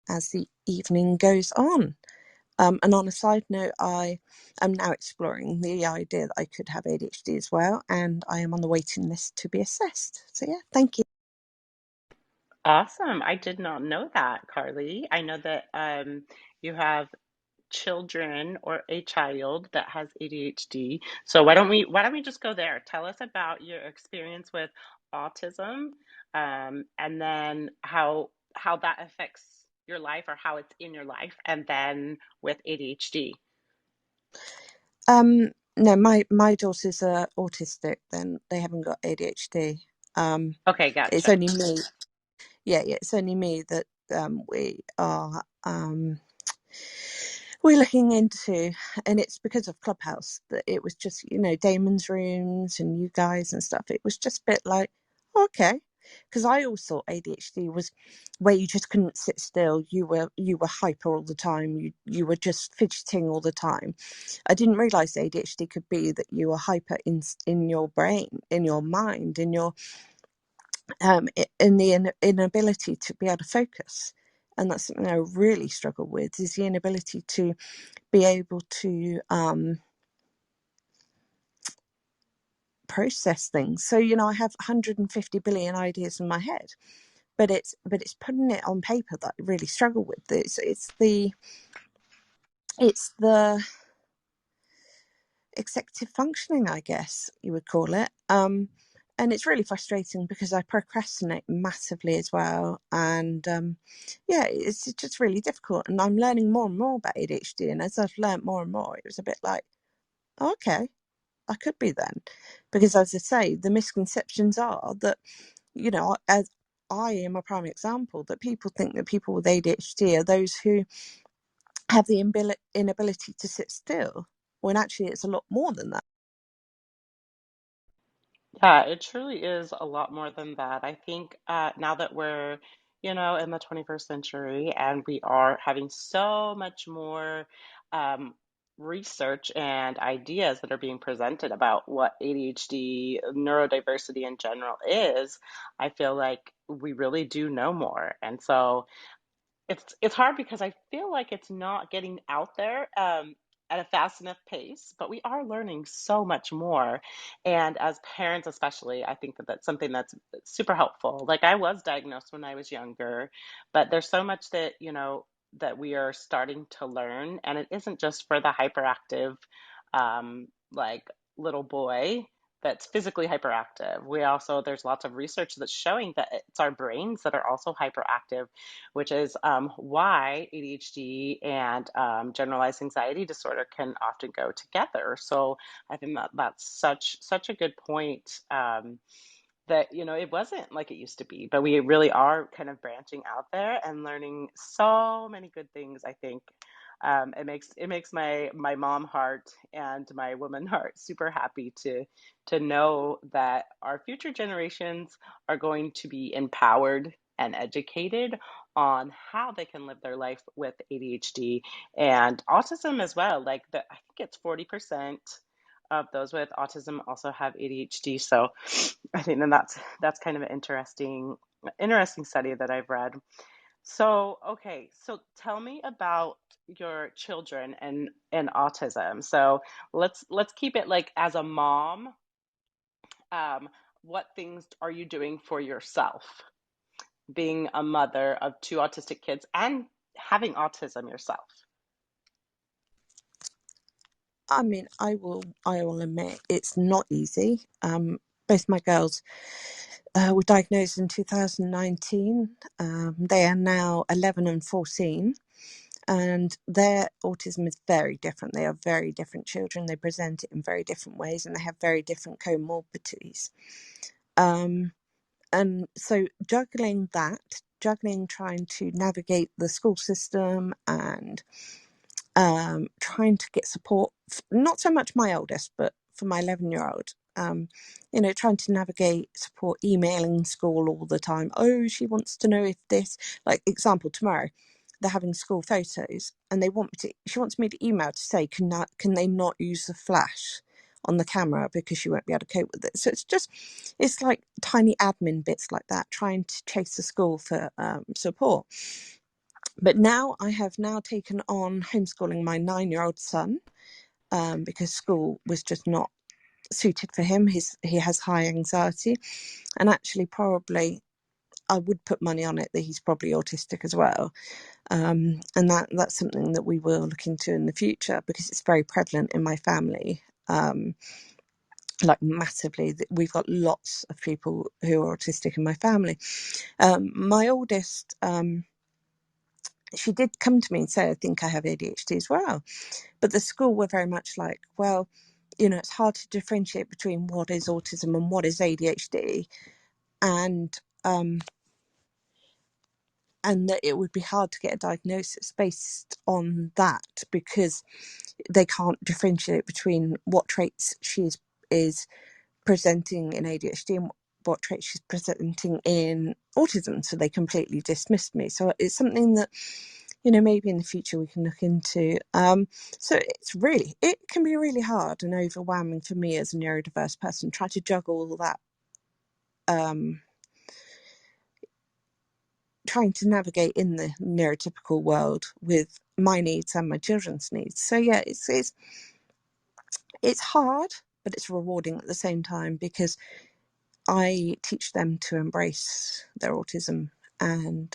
as the evening goes on. And on a side note, I am now exploring the idea that I could have ADHD as well, and I am on the waiting list to be assessed. So yeah, thank you. Awesome. I did not know that, Carly. I know that you have children or a child that has ADHD. So why don't we just go there? Tell us about your experience with autism, and then how that affects your life or how it's in your life, and then with ADHD. No, my daughters are autistic. Then they haven't got ADHD. Okay, It's gotcha. only me. Yeah, it's only me that we're looking into, and it's because of Clubhouse that it was just, Damon's rooms and you guys and stuff. It was just a bit like, okay, because I always thought ADHD was where you just couldn't sit still. You were hyper all the time. You were just fidgeting all the time. I didn't realize ADHD could be that you were hyper in your brain, in your mind, in the inability to be able to focus. And that's something I really struggle with, is the inability to be able to process things. So I have 150 billion ideas in my head, but it's putting it on paper that I really struggle with. It's the executive functioning, I guess you would call it. And it's really frustrating because I procrastinate massively as well. And yeah, it's just really difficult. And I'm learning more and more about ADHD. And as I've learned more and more, it was a bit like, okay, I could be then. Because as I say, the misconceptions are that, as I am a prime example, that people think that people with ADHD are those who have the inability to sit still, when actually it's a lot more than that. Yeah, it truly is a lot more than that. I think now that we're, in the 21st century and we are having so much more um, research and ideas that are being presented about what ADHD, neurodiversity in general is, I feel like we really do know more. And so it's hard because I feel like it's not getting out there at a fast enough pace, but we are learning so much more. And as parents, especially, I think that that's something that's super helpful. Like I was diagnosed when I was younger, but there's so much that, that we are starting to learn, and it isn't just for the hyperactive, like little boy that's physically hyperactive. There's lots of research that's showing that it's our brains that are also hyperactive, which is why ADHD and generalized anxiety disorder can often go together. So I think that that's such a good point. That it wasn't like it used to be, but we really are kind of branching out there and learning so many good things. I think it makes my mom heart and my woman heart super happy to know that our future generations are going to be empowered and educated on how they can live their life with ADHD and autism as well. I think it's 40% of those with autism also have ADHD. So I think that's kind of an interesting study that I've read. So, okay, so tell me about your children and autism. So let's keep it like as a mom, um, what things are you doing for yourself, being a mother of two autistic kids and having autism yourself? I will admit it's not easy. Both my girls were diagnosed in 2019. They are now 11 and 14, and their autism is very different. They are very different children. They present it in very different ways, and they have very different comorbidities. Um, and so juggling trying to navigate the school system and trying to get support, not so much my oldest, but for my 11-year-old. Trying to navigate support, emailing school all the time. Oh, she wants to know if this, like example, tomorrow, they're having school photos and she wants me to email to say, can they not use the flash on the camera because she won't be able to cope with it. So it's like tiny admin bits like that, trying to chase the school for support. But now I have now taken on homeschooling my 9-year-old son, because school was just not suited for him. He has high anxiety, and actually probably I would put money on it that he's probably autistic as well. And that's something that we will look into in the future, because it's very prevalent in my family, like massively. We've got lots of people who are autistic in my family. My oldest, she did come to me and say, I think I have ADHD as well. But the school were very much like, well, it's hard to differentiate between what is autism and what is ADHD. And that it would be hard to get a diagnosis based on that, because they can't differentiate between what traits is presenting in ADHD and what traits she's presenting in autism. So they completely dismissed me. So it's something that, maybe in the future we can look into. So it can be really hard and overwhelming for me as a neurodiverse person, try to juggle all that, trying to navigate in the neurotypical world with my needs and my children's needs. So yeah, it's hard, but it's rewarding at the same time, because I teach them to embrace their autism, and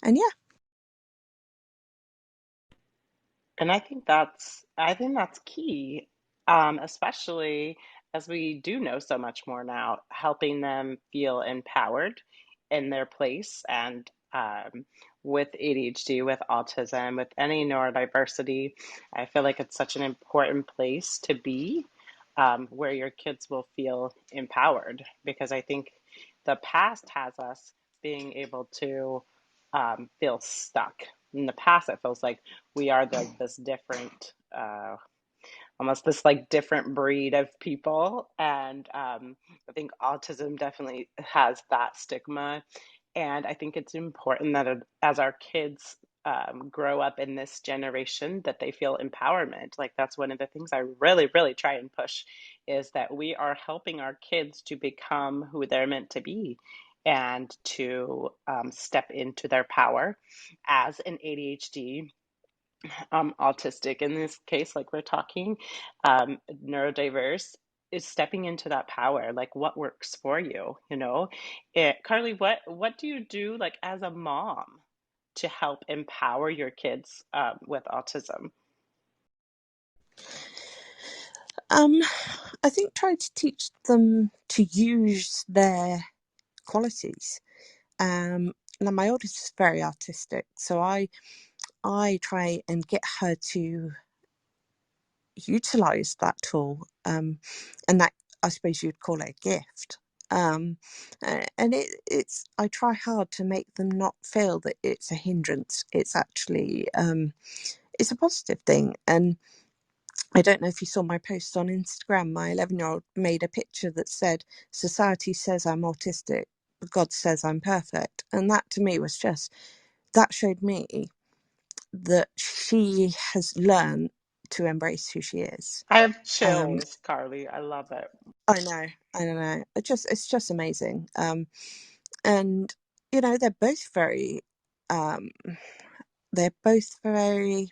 yeah. And I think that's key, especially as we do know so much more now, helping them feel empowered in their place. And with ADHD, with autism, with any neurodiversity, I feel like it's such an important place to be, where your kids will feel empowered. Because I think the past has us being able to feel stuck. In the past, it feels like we are like this different, almost this like different breed of people. And I think autism definitely has that stigma. And I think it's important that as our kids grow up in this generation, that they feel empowerment. Like that's one of the things I really, really try and push, is that we are helping our kids to become who they're meant to be, and to step into their power as an ADHD, autistic in this case, like we're talking, neurodiverse, is stepping into that power. Like what works for you, Carly, what do you do like as a mom to help empower your kids with autism? um I think trying to teach them to use their qualities. Now my oldest is very artistic, so I try and get her to utilize that tool, and that, I suppose you'd call it a gift. And it's I try hard to make them not feel that it's a hindrance. It's actually, it's a positive thing. And I don't know if you saw my post on Instagram. My 11-year-old made a picture that said, society says I'm autistic, but God says I'm perfect. And that to me was just, that showed me that she has learned to embrace who she is. I have um chills, Carly. I love it. I know. It's just amazing. And they're both very, um, they're both very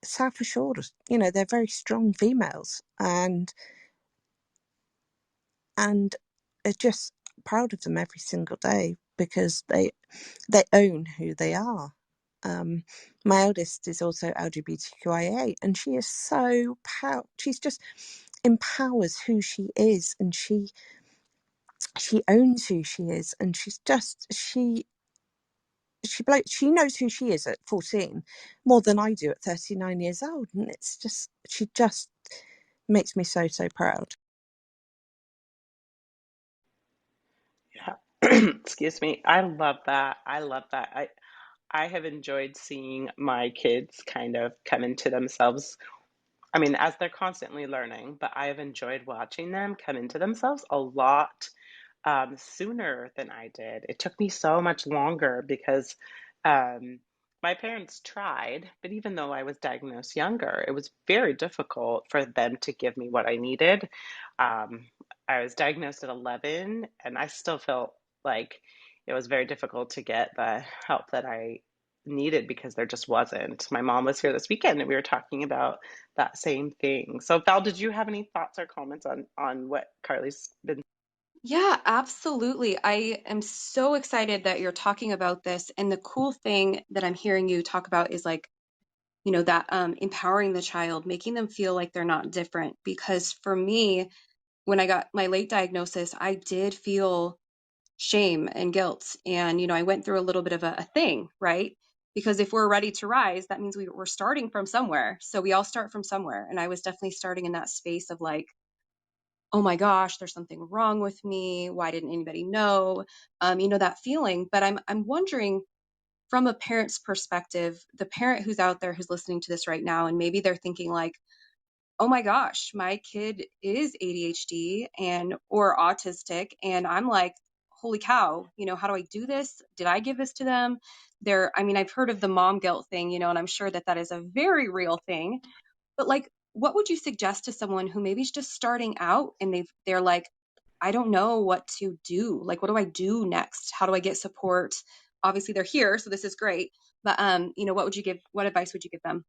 self-assured. They're very strong females, and are just proud of them every single day, because they own who they are. My eldest is also LGBTQIA, and she is so proud. She's just empowers who she is, and she owns who she is, and she knows who she is at 14 more than I do at 39 years old, and she just makes me so, so proud. Yeah. Excuse me. I love that. I love that. I have enjoyed seeing my kids kind of come into themselves. I mean, as they're constantly learning, but I have enjoyed watching them come into themselves a lot sooner than I did. It took me so much longer because um, my parents tried, but even though I was diagnosed younger, it was very difficult for them to give me what I needed. Um, I was diagnosed at 11, and I still felt like it was very difficult to get the help that I needed because there just wasn't. My mom was here this weekend and we were talking about that same thing. So Val, did you have any thoughts or comments on what Carly's been? Yeah, absolutely. I am so excited that you're talking about this. And the cool thing that I'm hearing you talk about is like, that empowering the child, making them feel like they're not different. Because for me, when I got my late diagnosis, I did feel shame and guilt. And, I went through a little bit of a thing, right? Because if we're ready to rise, that means we're starting from somewhere. So we all start from somewhere. And I was definitely starting in that space of like, oh my gosh, there's something wrong with me. Why didn't anybody know? That feeling. But I'm wondering from a parent's perspective, the parent who's out there who's listening to this right now, and maybe they're thinking like, oh my gosh, my kid is ADHD and or autistic. And I'm like, holy cow, how do I do this? Did I give this to them? I've heard of the mom guilt thing, and I'm sure that that is a very real thing. But like, what would you suggest to someone who maybe is just starting out and they're like, I don't know what to do. Like, what do I do next? How do I get support? Obviously, they're here, so this is great. But what advice would you give them?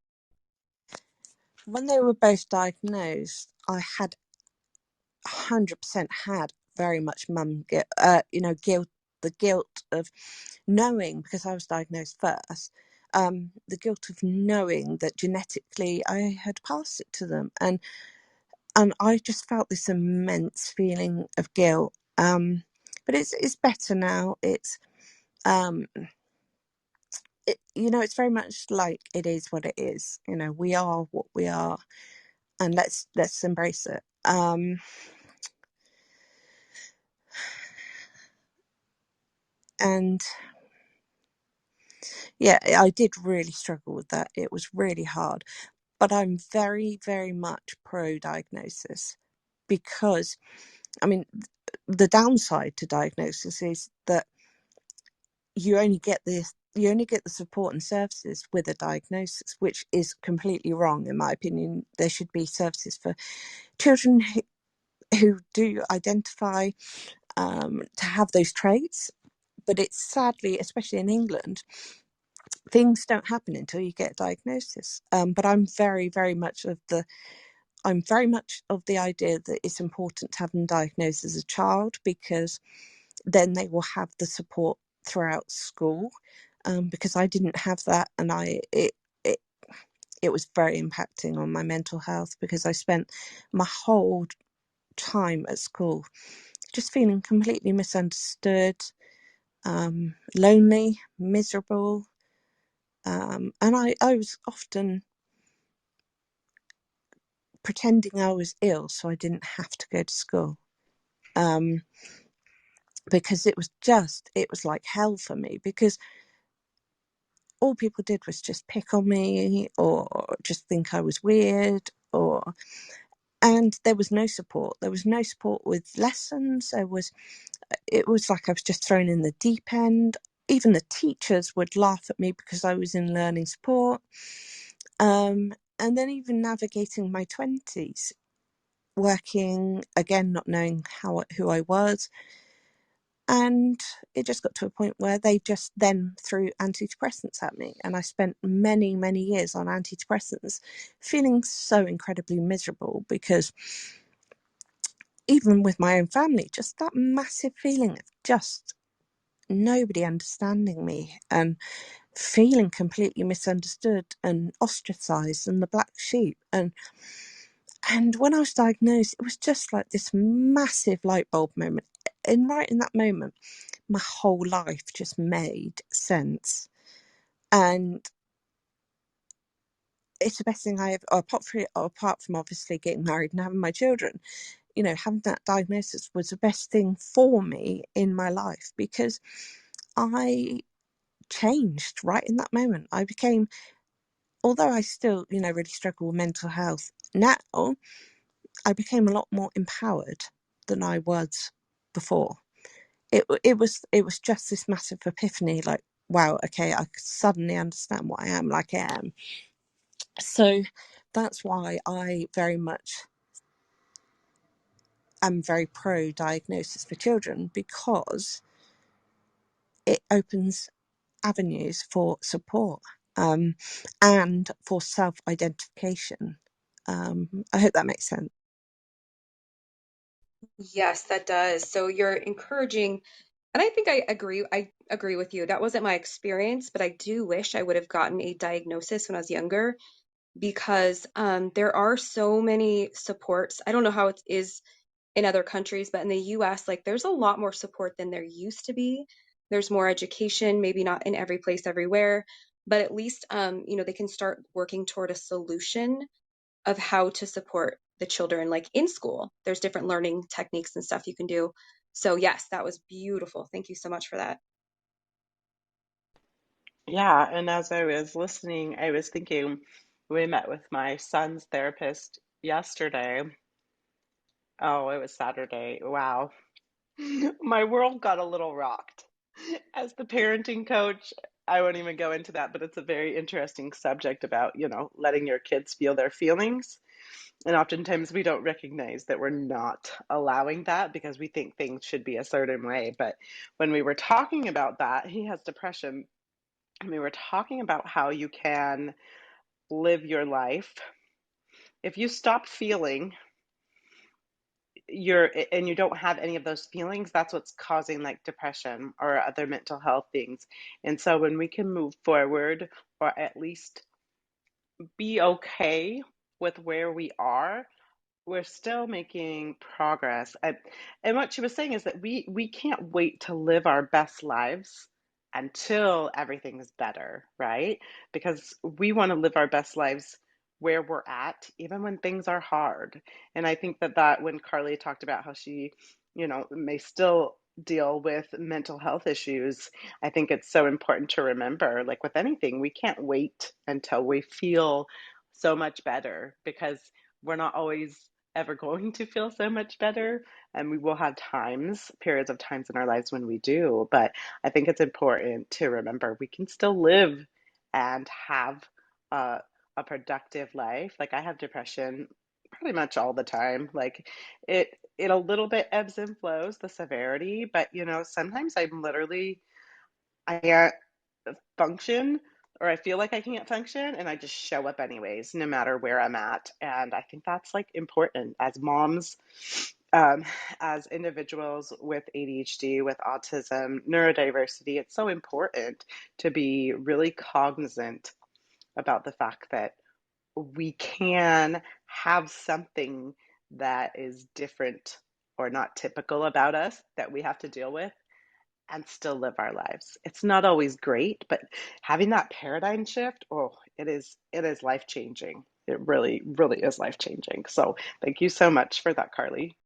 When they were both diagnosed, I had 100% had very much mum guilt, guilt, the guilt of knowing, because I was diagnosed first, the guilt of knowing that genetically I had passed it to them. And I just felt this immense feeling of guilt. But it's better now. Um, it's very much like it is what it is. We are what we are, and let's embrace it. And yeah, I did really struggle with that. It was really hard, but I'm very, very much pro diagnosis because, I mean, the downside to diagnosis is that you only get the support and services with a diagnosis, which is completely wrong in my opinion. There should be services for children who do identify to have those traits, but it's sadly, especially in England, things don't happen until you get a diagnosis. But I'm very much of the idea that it's important to have them diagnosed as a child, because then they will have the support throughout school. Because I didn't have that, and it it was very impacting on my mental health, because I spent my whole time at school just feeling completely misunderstood, lonely, miserable, and I was often pretending I was ill so I didn't have to go to school, um, because it was like hell for me, because all people did was just pick on me or just think I was weird, and there was no support. There was no support with lessons. It was like I was just thrown in the deep end. Even the teachers would laugh at me because I was in learning support. And then even navigating my 20s, working again, not knowing who I was. And it just got to a point where they just then threw antidepressants at me. And I spent many, many years on antidepressants, feeling so incredibly miserable, because even with my own family, just that massive feeling of just nobody understanding me, and feeling completely misunderstood and ostracized and the black sheep. And when I was diagnosed, it was just like this massive light bulb moment. And right in that moment, my whole life just made sense. And it's the best thing I ever, apart from obviously getting married and having my children, having that diagnosis was the best thing for me in my life, because I changed right in that moment. I became, although I still, really struggle with mental health now, I became a lot more empowered than I was before. It was just this massive epiphany, like, wow, okay, I suddenly understand what I am like I am. So that's why I very much am very pro diagnosis for children, because it opens avenues for support, and for self-identification. I hope that makes sense. Yes, that does. So you're encouraging, and I think I agree with you. That wasn't my experience, but I do wish I would have gotten a diagnosis when I was younger, because there are so many supports. I don't know how it is in other countries, but in the US, like there's a lot more support than there used to be. There's more education, maybe not in every place everywhere, but at least they can start working toward a solution of how to support the children like in school. There's different learning techniques and stuff you can do. So yes, that was beautiful. Thank you so much for that. Yeah, and as I was listening, I was thinking we met with my son's therapist yesterday. Oh, it was Saturday. Wow. My world got a little rocked. As the parenting coach, I won't even go into that, but it's a very interesting subject about, letting your kids feel their feelings. And oftentimes we don't recognize that we're not allowing that because we think things should be a certain way. But when we were talking about that, he has depression, and we were talking about how you can live your life. If you stop feeling and you don't have any of those feelings, that's what's causing like depression or other mental health things. And so when we can move forward, or at least be okay with where we are, we're still making progress. And what she was saying is that we can't wait to live our best lives until everything is better, right? Because we want to live our best lives where we're at, even when things are hard. And I think that when Carly talked about how she, may still deal with mental health issues, I think it's so important to remember, like with anything, we can't wait until we feel so much better, because we're not always ever going to feel so much better. And we will have periods of times in our lives when we do. But I think it's important to remember we can still live and have a, a productive life. Like I have depression pretty much all the time. Like it, it a little bit ebbs and flows, the severity, but sometimes I can't function, or I feel like I can't function, and I just show up anyways, no matter where I'm at. And I think that's like important as moms, um, as individuals with ADHD, with autism, neurodiversity. It's so important to be really cognizant about the fact that we can have something that is different or not typical about us that we have to deal with and still live our lives. It's not always great, but having that paradigm shift, oh, it is life changing. It really, really is life changing. So thank you so much for that, Carly.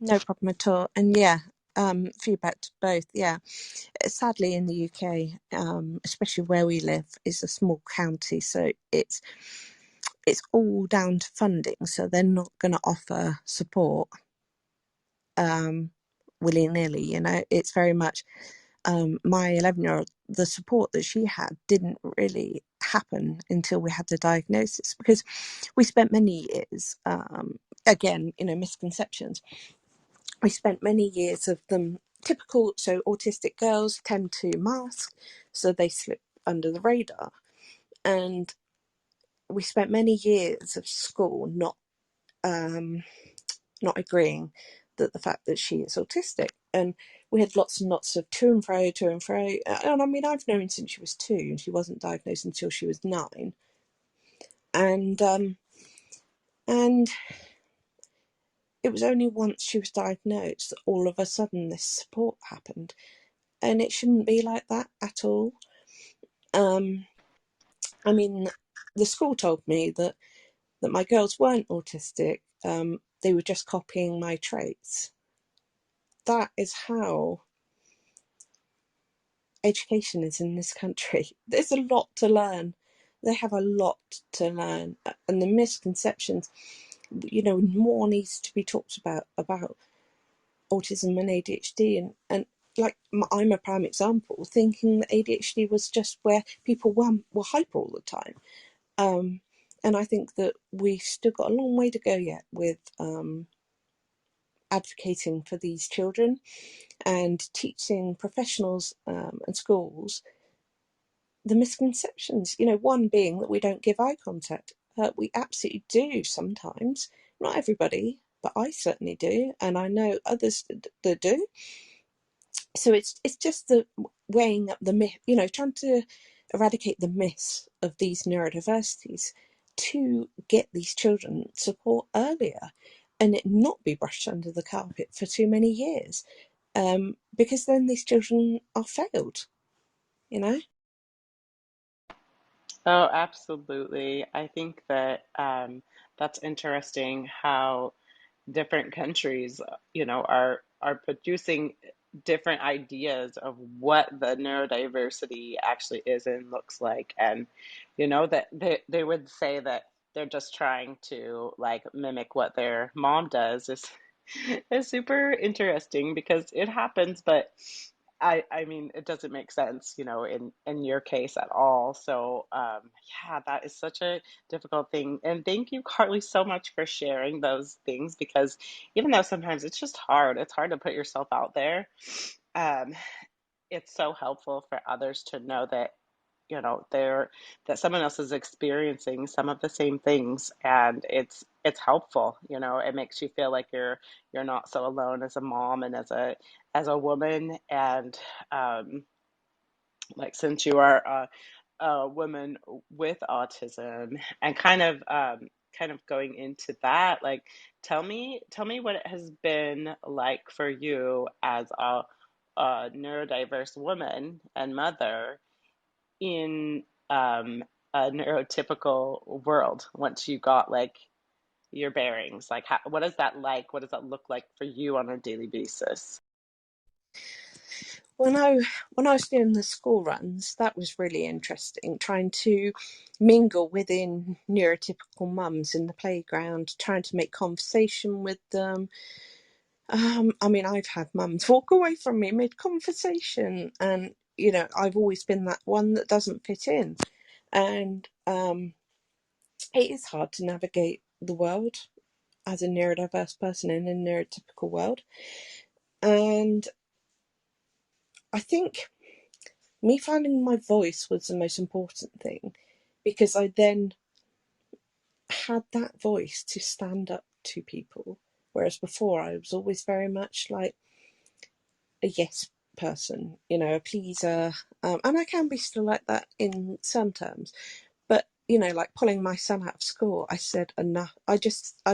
No problem at all. And yeah, feedback to both. Yeah, sadly in the UK, especially where we live, is a small county, so it's all down to funding. So they're not going to offer support willy-nilly. It's very much my 11-year-old, the support that she had didn't really happen until we had the diagnosis, because we spent many years, again, misconceptions. We spent many years of them typical. So autistic girls tend to mask, so they slip under the radar. And we spent many years of school not agreeing that the fact that she is autistic. And we had lots and lots of to and fro, to and fro. And I mean, I've known since she was 2, and she wasn't diagnosed until she was 9. And it was only once she was diagnosed that all of a sudden this support happened. And it shouldn't be like that at all. I mean, the school told me that my girls weren't autistic. They were just copying my traits. That is how education is in this country. There's a lot to learn. They have a lot to learn, and the misconceptions, more needs to be talked about autism and ADHD, and like I'm a prime example, thinking that ADHD was just where people were hyper all the time. And I think that we've still got a long way to go yet with advocating for these children and teaching professionals and schools the misconceptions. One being that we don't give eye contact. We absolutely do sometimes. Not everybody, but I certainly do, and I know others that do. So it's just the weighing up the myth, trying to eradicate the myths of these neurodiversities to get these children support earlier and it not be brushed under the carpet for too many years, because then these children are failed, you know. Oh, absolutely. I think that that's interesting how different countries, are producing different ideas of what the neurodiversity actually is and looks like. And, that they would say that they're just trying to like mimic what their mom does is super interesting because it happens, but I mean, it doesn't make sense, in your case at all. So, yeah, that is such a difficult thing. And thank you, Carly, so much for sharing those things because even though sometimes it's just hard, it's hard to put yourself out there. Um, it's so helpful for others to know that they're that someone else is experiencing some of the same things, and it's helpful. It makes you feel like you're not so alone as a mom and as a woman. And um like, since you are a woman with autism, and kind of going into that, like, tell me what it has been like for you as a neurodiverse woman and mother in a neurotypical world once you got like your bearings. Like, what is that like? What does that look like for you on a daily basis? When I was doing the school runs, that was really interesting, trying to mingle within neurotypical mums in the playground, trying to make conversation with them. I mean, I've had mums walk away from me mid-conversation, and I've always been that one that doesn't fit in, and it is hard to navigate the world as a neurodiverse person in a neurotypical world. And I think me finding my voice was the most important thing, because I then had that voice to stand up to people, whereas before I was always very much like a yes person, a pleaser, and I can be still like that in some terms. But like pulling my son out of school, I said enough. I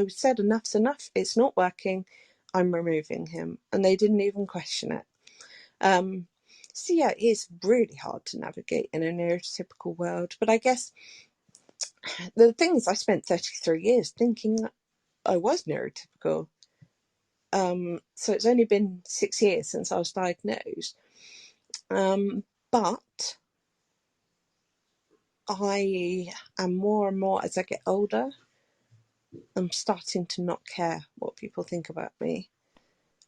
said enough's enough. It's not working. I'm removing him, and they didn't even question it. Um, so yeah, it is really hard to navigate in a neurotypical world. But I guess the thing is, I spent 33 years thinking that I was neurotypical. So it's only been 6 years since I was diagnosed. But I am more and more, as I get older, I'm starting to not care what people think about me.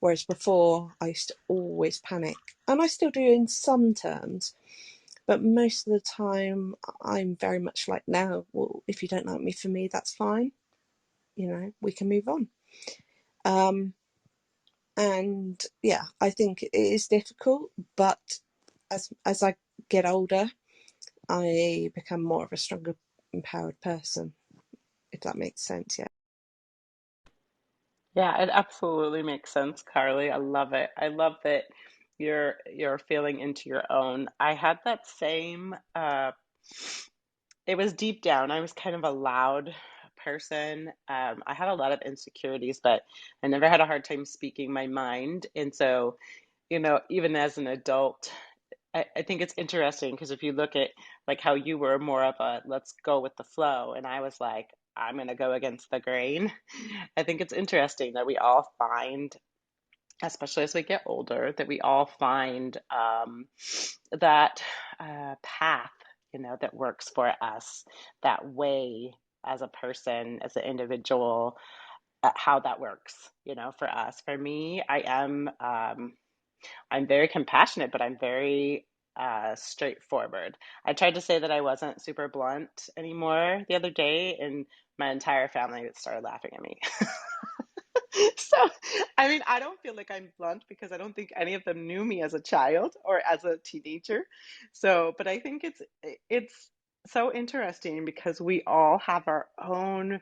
Whereas before, I used to always panic. And I still do in some terms. But most of the time, I'm very much like, now, well, if you don't like me for me, that's fine. We can move on. And yeah, I think it is difficult, but as I get older, I become more of a stronger, empowered person, if that makes sense. Yeah. Yeah, it absolutely makes sense, Carly. I love it. I love that you're feeling into your own. I had that same it was deep down. I was kind of a loud person. I had a lot of insecurities, but I never had a hard time speaking my mind. And so, even as an adult, I think it's interesting because if you look at like how you were more of a let's go with the flow, and I was like, I'm going to go against the grain. I think it's interesting that we all find, especially as we get older, that we all find that path, that works for us, that way as a person, as an individual, how that works, for us. For me, I'm very compassionate, but I'm very straightforward. I tried to say that I wasn't super blunt anymore the other day, and my entire family started laughing at me. So, I mean, I don't feel like I'm blunt because I don't think any of them knew me as a child or as a teenager. So, but I think it's so interesting because we all have our own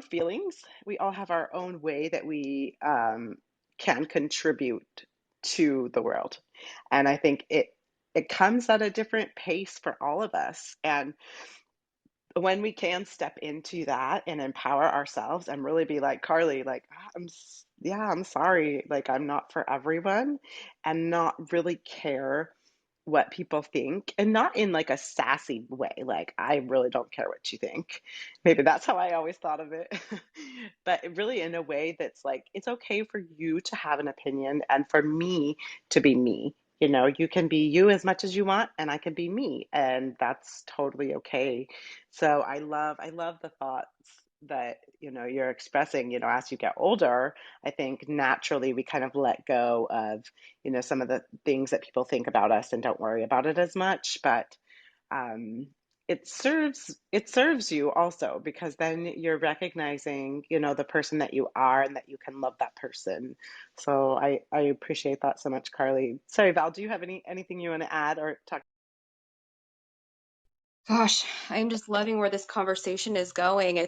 feelings. We all have our own way that we can contribute to the world. And I think it comes at a different pace for all of us. And when we can step into that and empower ourselves and really be like Carly, like yeah, I'm sorry, like I'm not for everyone, and not really care what people think, and not in like a sassy way, like I really don't care what you think. Maybe that's how I always thought of it. But really in a way that's like it's okay for you to have an opinion and for me to be me. You know, you can be you as much as you want, and I can be me, and that's totally okay. So I love the thoughts that, you know, you're expressing, you know, as you get older. I think naturally we kind of let go of, you know, some of the things that people think about us and don't worry about it as much. But um, it serves you also because then you're recognizing, you know, the person that you are and that you can love that person. So I appreciate that so much, Carly. Sorry, Val, do you have anything you want to add or talk? Gosh, I'm just loving where this conversation is going.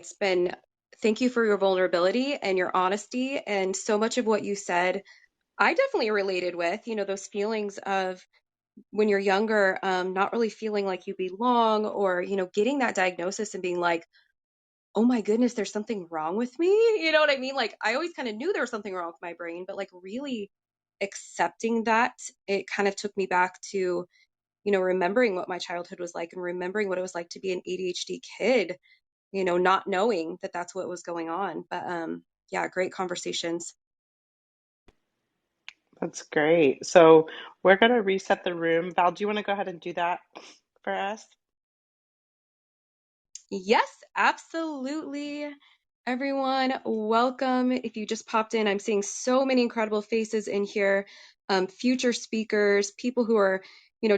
Thank you for your vulnerability and your honesty. And so much of what you said, I definitely related with, those feelings of when you're younger, not really feeling like you belong or, getting that diagnosis and being like, oh my goodness, there's something wrong with me. You know what I mean? Like, I always kind of knew there was something wrong with my brain, but like really accepting that, it kind of took me back to, remembering what my childhood was like and remembering what it was like to be an ADHD kid, not knowing that that's what was going on. But yeah, great conversations. That's great. So we're going to reset the room. Val, do you want to go ahead and do that for us? Yes, absolutely. Everyone, welcome. If you just popped in, I'm seeing so many incredible faces in here, future speakers, people who are,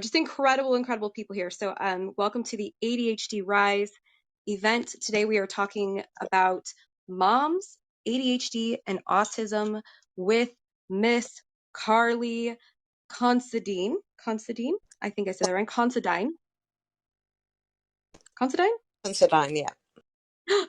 just incredible, incredible people here. So, welcome to the ADHD Rise event. Today, we are talking about moms, ADHD, and autism with Miss Carly Considine. Considine? I think I said that right. Considine. Considine? Considine, yeah.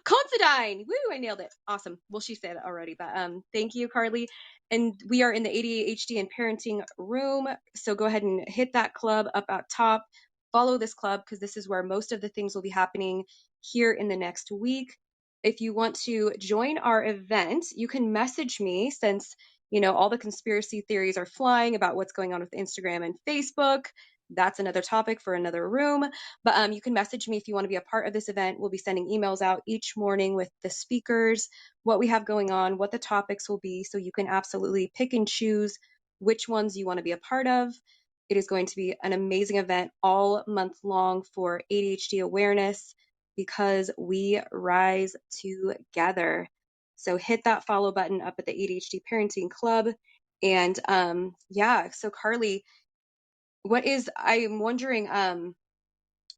Considine! Woo, I nailed it. Awesome. Well, she said it already, but thank you, Carly. And we are in the ADHD and parenting room. So go ahead and hit that club up at top. Follow this club because this is where most of the things will be happening here in the next week. If you want to join our event, you can message me since, all the conspiracy theories are flying about what's going on with Instagram and Facebook. That's another topic for another room. But you can message me if you want to be a part of this event. We'll be sending emails out each morning with the speakers, what we have going on, what the topics will be, so you can absolutely pick and choose which ones you want to be a part of. It is going to be an amazing event all month long for ADHD awareness because we rise together. So hit that follow button up at the ADHD Parenting Club. And yeah, so Carly, I'm wondering,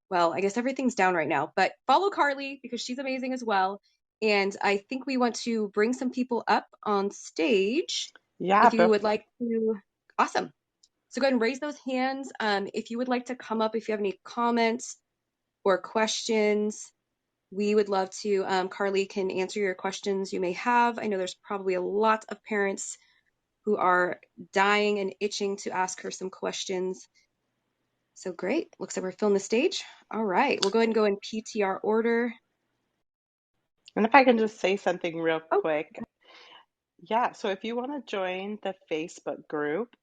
well, I guess everything's down right now, but follow Carly because she's amazing as well. And I think we want to bring some people up on stage. Yeah, If you would like to, awesome. So go ahead and raise those hands. If you would like to come up, if you have any comments or questions, we would love to. Carly can answer your questions you may have. I know there's probably a lot of parents who are dying and itching to ask her some questions. So great. Looks like we're filling the stage. All right. We'll go ahead and go in PTR order. and if I can just say something real Oh, quick. Yeah, so if you want to join the Facebook group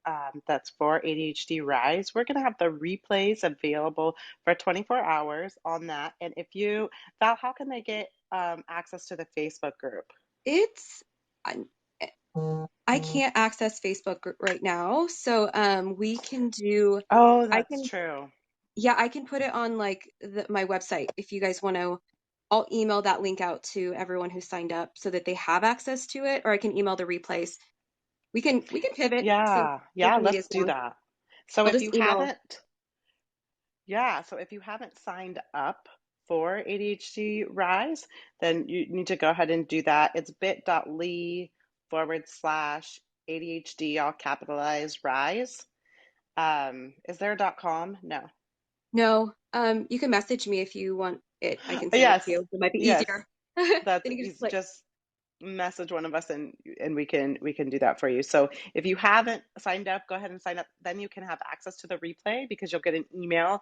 that's for ADHD Rise, we're going to have the replays available for 24 hours on that. And if you, Val, how can they get access to the Facebook group? it's I, I can't access Facebook right now, so we can do. Oh, I that's can, true. yeah, I can put it on like my website if you guys want to. I'll email that link out to everyone who signed up so that they have access to it, or I can email the replays. We can pivot so Yeah, yeah, social media is let's do down. that. So I'll if just you email. haven't, yeah, so if you haven't signed up for ADHD Rise, then you need to go ahead and do that. It's bit.ly ADHD, all capitalized, rise. Is there a .com? No. No, you can message me if you want it. I can send it to Yes, you. It might be yes, easier. Then that's you can just easy. click. Just message one of us and we can do that for you. So if you haven't signed up, go ahead and sign up. Then you can have access to the replay because you'll get an email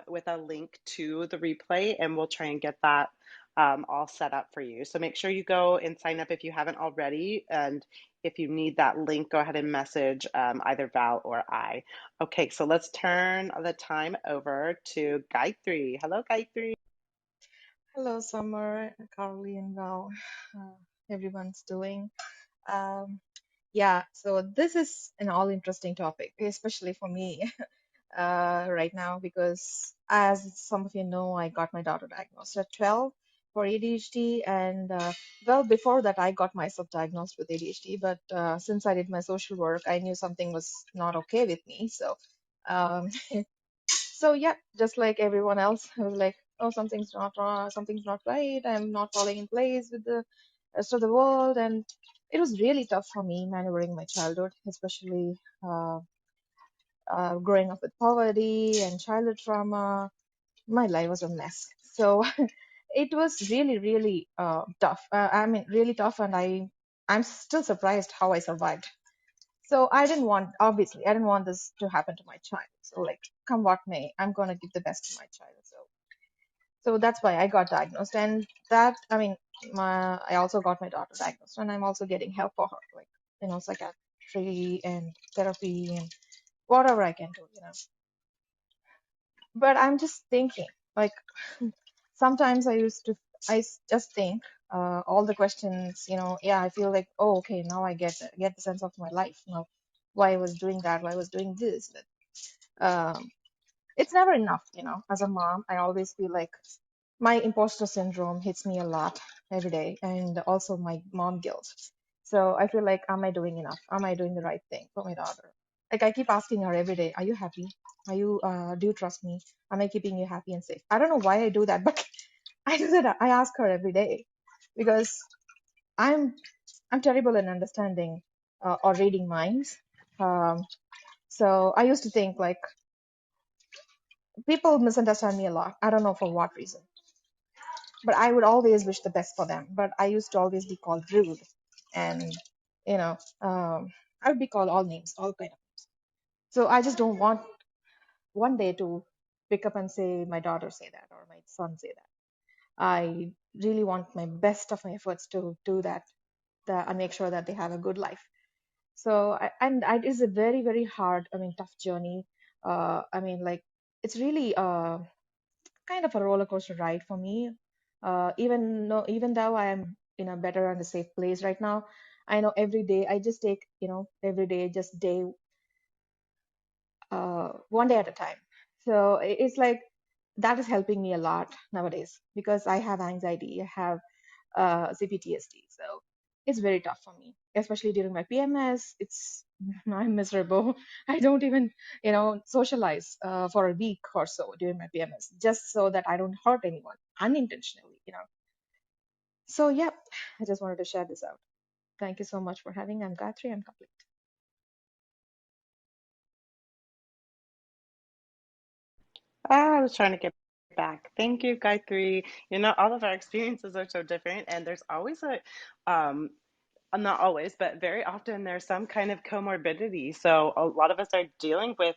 with a link to the replay, and we'll try and get that all set up for you. So make sure you go and sign up if you haven't already. And if you need that link, go ahead and message either Val or I. Okay, so let's turn the time over to Gayatri. Hello, Gayatri. Hello, Summer, Carly, and Val. Everyone's doing. Um, yeah, so this is an all interesting topic, especially for me right now, because as some of you know, I got my daughter diagnosed at 12 for ADHD, and well, before that, I got myself diagnosed with ADHD, but since I did my social work, I knew something was not okay with me. So um, so yeah, just like everyone else, I was like, oh, something's not wrong, something's not right. I'm not falling in place with the rest of the world, and it was really tough for me maneuvering my childhood, especially growing up with poverty and childhood trauma. My life was a mess. So it was really, really tough. I mean, really tough, and I'm still surprised how I survived. So I didn't want, obviously, I didn't want this to happen to my child. So like, come what may, I'm gonna give the best to my child. So that's why I got diagnosed, and that, I mean, I also got my daughter diagnosed, and I'm also getting help for her, like, psychiatry and therapy and whatever I can do. But I'm just thinking, like, sometimes just think all the questions, yeah, I feel like, oh, okay, now I get the sense of my life, why I was doing that, why I was doing this. But it's never enough, as a mom. I always feel like my imposter syndrome hits me a lot every day, and also my mom guilt. So I feel like, am I doing enough? Am I doing the right thing for my daughter? Like, I keep asking her every day, are you happy? Do you trust me? Am I keeping you happy and safe? I don't know why I do that, but I do that. I ask her every day because I'm I'm terrible in understanding or reading minds. Um, so I used to think like people misunderstand me a lot. I don't know for what reason, but I would always wish the best for them. But I used to always be called rude, and you know, um, I would be called all names, all kind of. So I just don't want one day to pick up and say my daughter say that or my son say that. I really want my best of my efforts to do that and make sure that they have a good life. So it is a very, very hard, I mean, tough journey. I mean, like, it's really kind of a roller coaster ride for me. Even though I am in a better and a safe place right now, I know every day I just take, every day just day one day at a time. So it's like that is helping me a lot nowadays because I have anxiety, I have CPTSD. So it's very tough for me, especially during my PMS. I'm miserable. I don't even, socialize for a week or so during my PMS, just so that I don't hurt anyone unintentionally. So yeah, I just wanted to share this out. Thank you so much for having. I'm Gayatri. I'm complete. I was trying to get back. Thank you, Gayatri. All of our experiences are so different, and there's always not always, but very often there's some kind of comorbidity. So a lot of us are dealing with,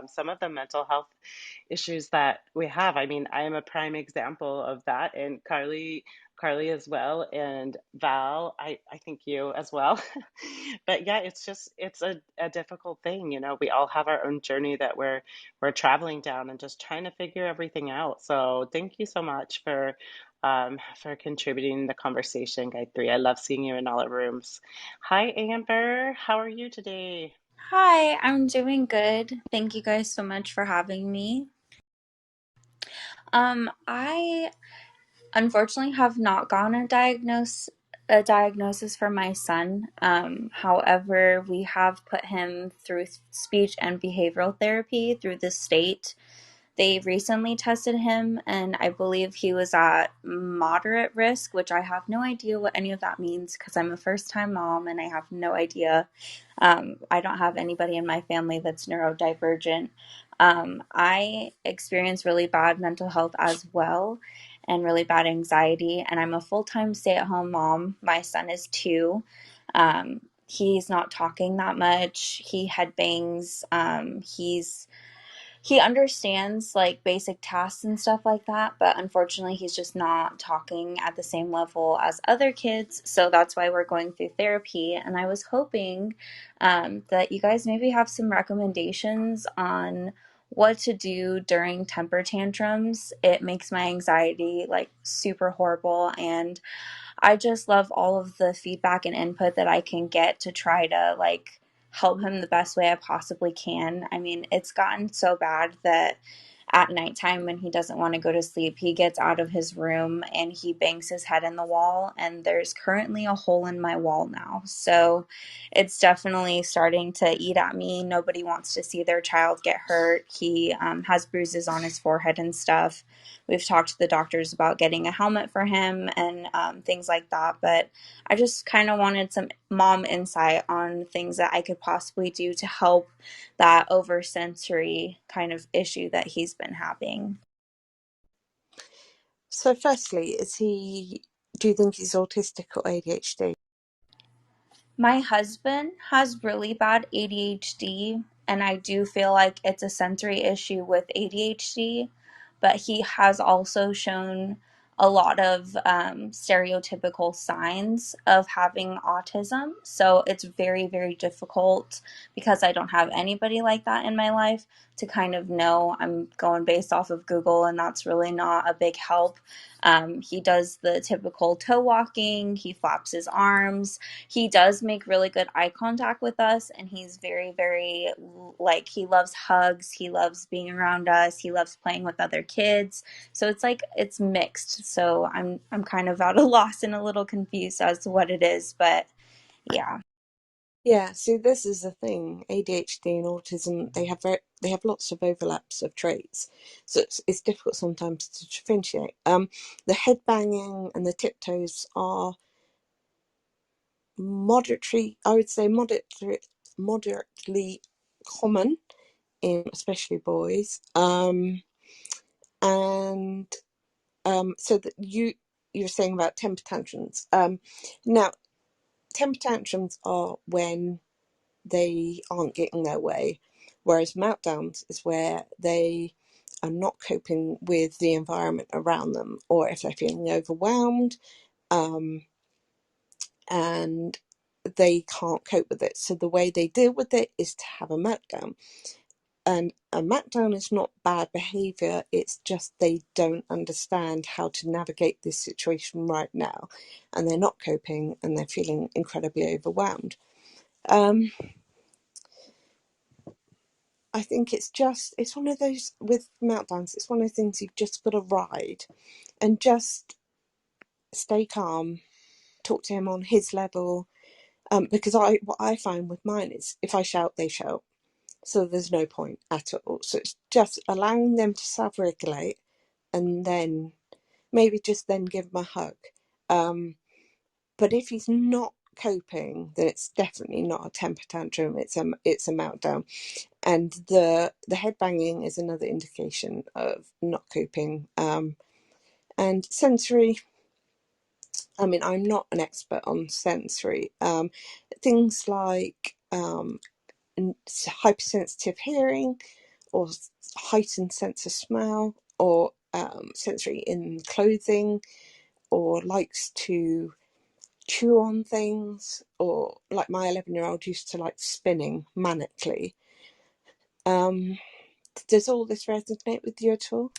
some of the mental health issues that we have. I mean, I am a prime example of that, and Carly as well, and Val, I think you as well. But yeah, it's a difficult thing. We all have our own journey that we're traveling down and just trying to figure everything out. So thank you so much for contributing the conversation, Guide 3. I love seeing you in all our rooms. Hi, Amber. How are you today? Hi, I'm doing good. Thank you guys so much for having me. I unfortunately have not gotten a diagnosis for my son. However, we have put him through speech and behavioral therapy through the state. They recently tested him, and I believe he was at moderate risk, which I have no idea what any of that means because I'm a first-time mom and I have no idea. I don't have anybody in my family that's neurodivergent. I experience really bad mental health as well and really bad anxiety, and I'm a full-time stay-at-home mom. My son is 2. He's not talking that much. He headbangs. He understands like basic tasks and stuff like that, but unfortunately he's just not talking at the same level as other kids. So that's why we're going through therapy. And I was hoping that you guys maybe have some recommendations on what to do during temper tantrums. It makes my anxiety like super horrible, and I just love all of the feedback and input that I can get to try to like help him the best way I possibly can. I mean, it's gotten so bad that at nighttime when he doesn't want to go to sleep, he gets out of his room and he bangs his head in the wall, and there's currently a hole in my wall now. So it's definitely starting to eat at me. Nobody wants to see their child get hurt. He has bruises on his forehead and stuff. We've talked to the doctors about getting a helmet for him and things like that. But I just kind of wanted some mom insight on things that I could possibly do to help that oversensory kind of issue that he's been having. So firstly, do you think he's autistic or ADHD? My husband has really bad ADHD, and I do feel like it's a sensory issue with ADHD, but he has also shown a lot of stereotypical signs of having autism. So it's very, very difficult because I don't have anybody like that in my life to kind of know. I'm going based off of Google, and that's really not a big help. He does the typical toe walking, he flaps his arms, he does make really good eye contact with us, and he's very, very, like, he loves hugs, he loves being around us, he loves playing with other kids. So it's like it's mixed. So I'm kind of at a loss and a little confused as to what it is, but yeah. Yeah, see, this is the thing. ADHD and autism, they have lots of overlaps of traits, so it's difficult sometimes to differentiate. The head banging and the tiptoes are I would say moderately common in especially boys. And so that you're saying about temper tantrums. Now, temper tantrums are when they aren't getting their way, whereas meltdowns is where they are not coping with the environment around them, or if they're feeling overwhelmed, and they can't cope with it. So the way they deal with it is to have a meltdown. And a meltdown is not bad behavior, it's just they don't understand how to navigate this situation right now, and they're not coping, and they're feeling incredibly overwhelmed. I think it's one of those, with meltdowns, it's one of the things you've just got to ride and just stay calm, talk to him on his level. Because what I find with mine is if I shout, they shout. So there's no point at all. So it's just allowing them to self-regulate, and then maybe just then give him a hug. But if he's not coping, then it's definitely not a temper tantrum. It's a meltdown. And the head banging is another indication of not coping. And sensory, I mean, I'm not an expert on sensory. Things like hypersensitive hearing, or heightened sense of smell, or sensory in clothing, or likes to chew on things, or like my 11-year-old used to like spinning manically. Does all this resonate with you at all?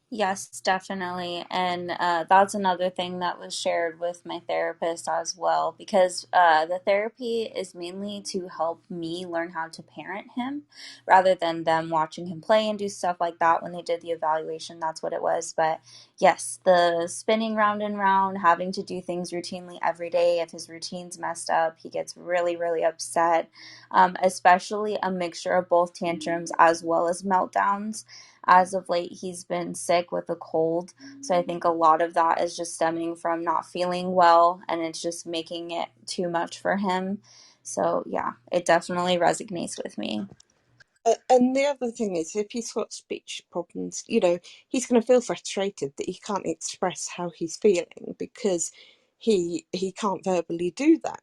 Yes, definitely. And that's another thing that was shared with my therapist as well, because the therapy is mainly to help me learn how to parent him rather than them watching him play and do stuff like that. When they did the evaluation, that's what it was. But yes, the spinning round and round, having to do things routinely every day. If his routine's messed up, he gets really, really upset, especially a mixture of both tantrums as well as meltdowns. as of late he's been sick with a cold. So I think a lot of that is just stemming from not feeling well, and it's just making it too much for him. So yeah, it definitely resonates with me. And the other thing is, if he's got speech problems, he's going to feel frustrated that he can't express how he's feeling because he can't verbally do that.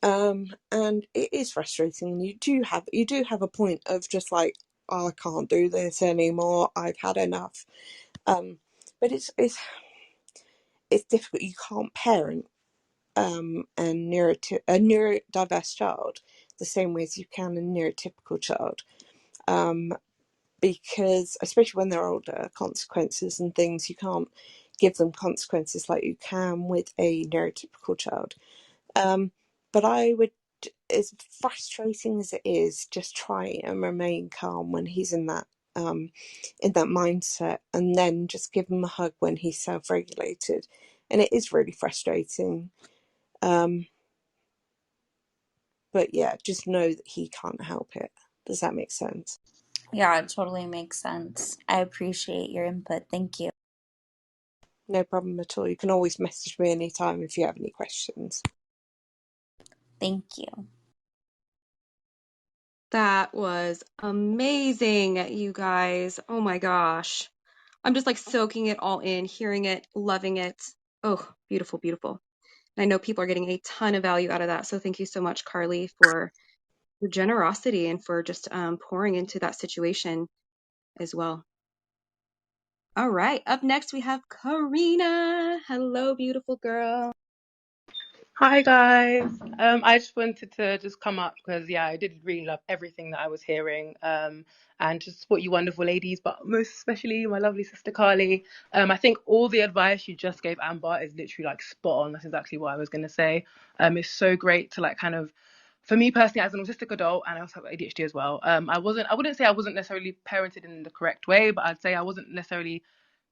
And it is frustrating. You do have a point of just like, oh, I can't do this anymore. I've had enough. But it's difficult. You can't parent a neurodiverse child the same way as you can a neurotypical child. Because especially when they're older, consequences and things, you can't give them consequences like you can with a neurotypical child. But I would, as frustrating as it is, just try and remain calm when he's in that mindset, and then just give him a hug when he's self-regulated. And it is really frustrating. But yeah, just know that he can't help it. Does that make sense? Yeah, it totally makes sense. I appreciate your input. Thank you. No problem at all. You can always message me anytime if you have any questions. Thank you. That was amazing, you guys. Oh my gosh. I'm just like soaking it all in, hearing it, loving it. Oh, beautiful, beautiful. And I know people are getting a ton of value out of that. So thank you so much, Carly, for your generosity and for just pouring into that situation as well. All right. Up next, we have Karina. Hello, beautiful girl. Hi guys. I just wanted to just come up because I did really love everything that I was hearing. And to support you wonderful ladies, but most especially my lovely sister Carly. I think all the advice you just gave Amber is literally like spot on. That's exactly what I was gonna say. It's so great to like kind of, for me personally as an autistic adult, and I also have ADHD as well. I wouldn't say I wasn't necessarily parented in the correct way, but I'd say I wasn't necessarily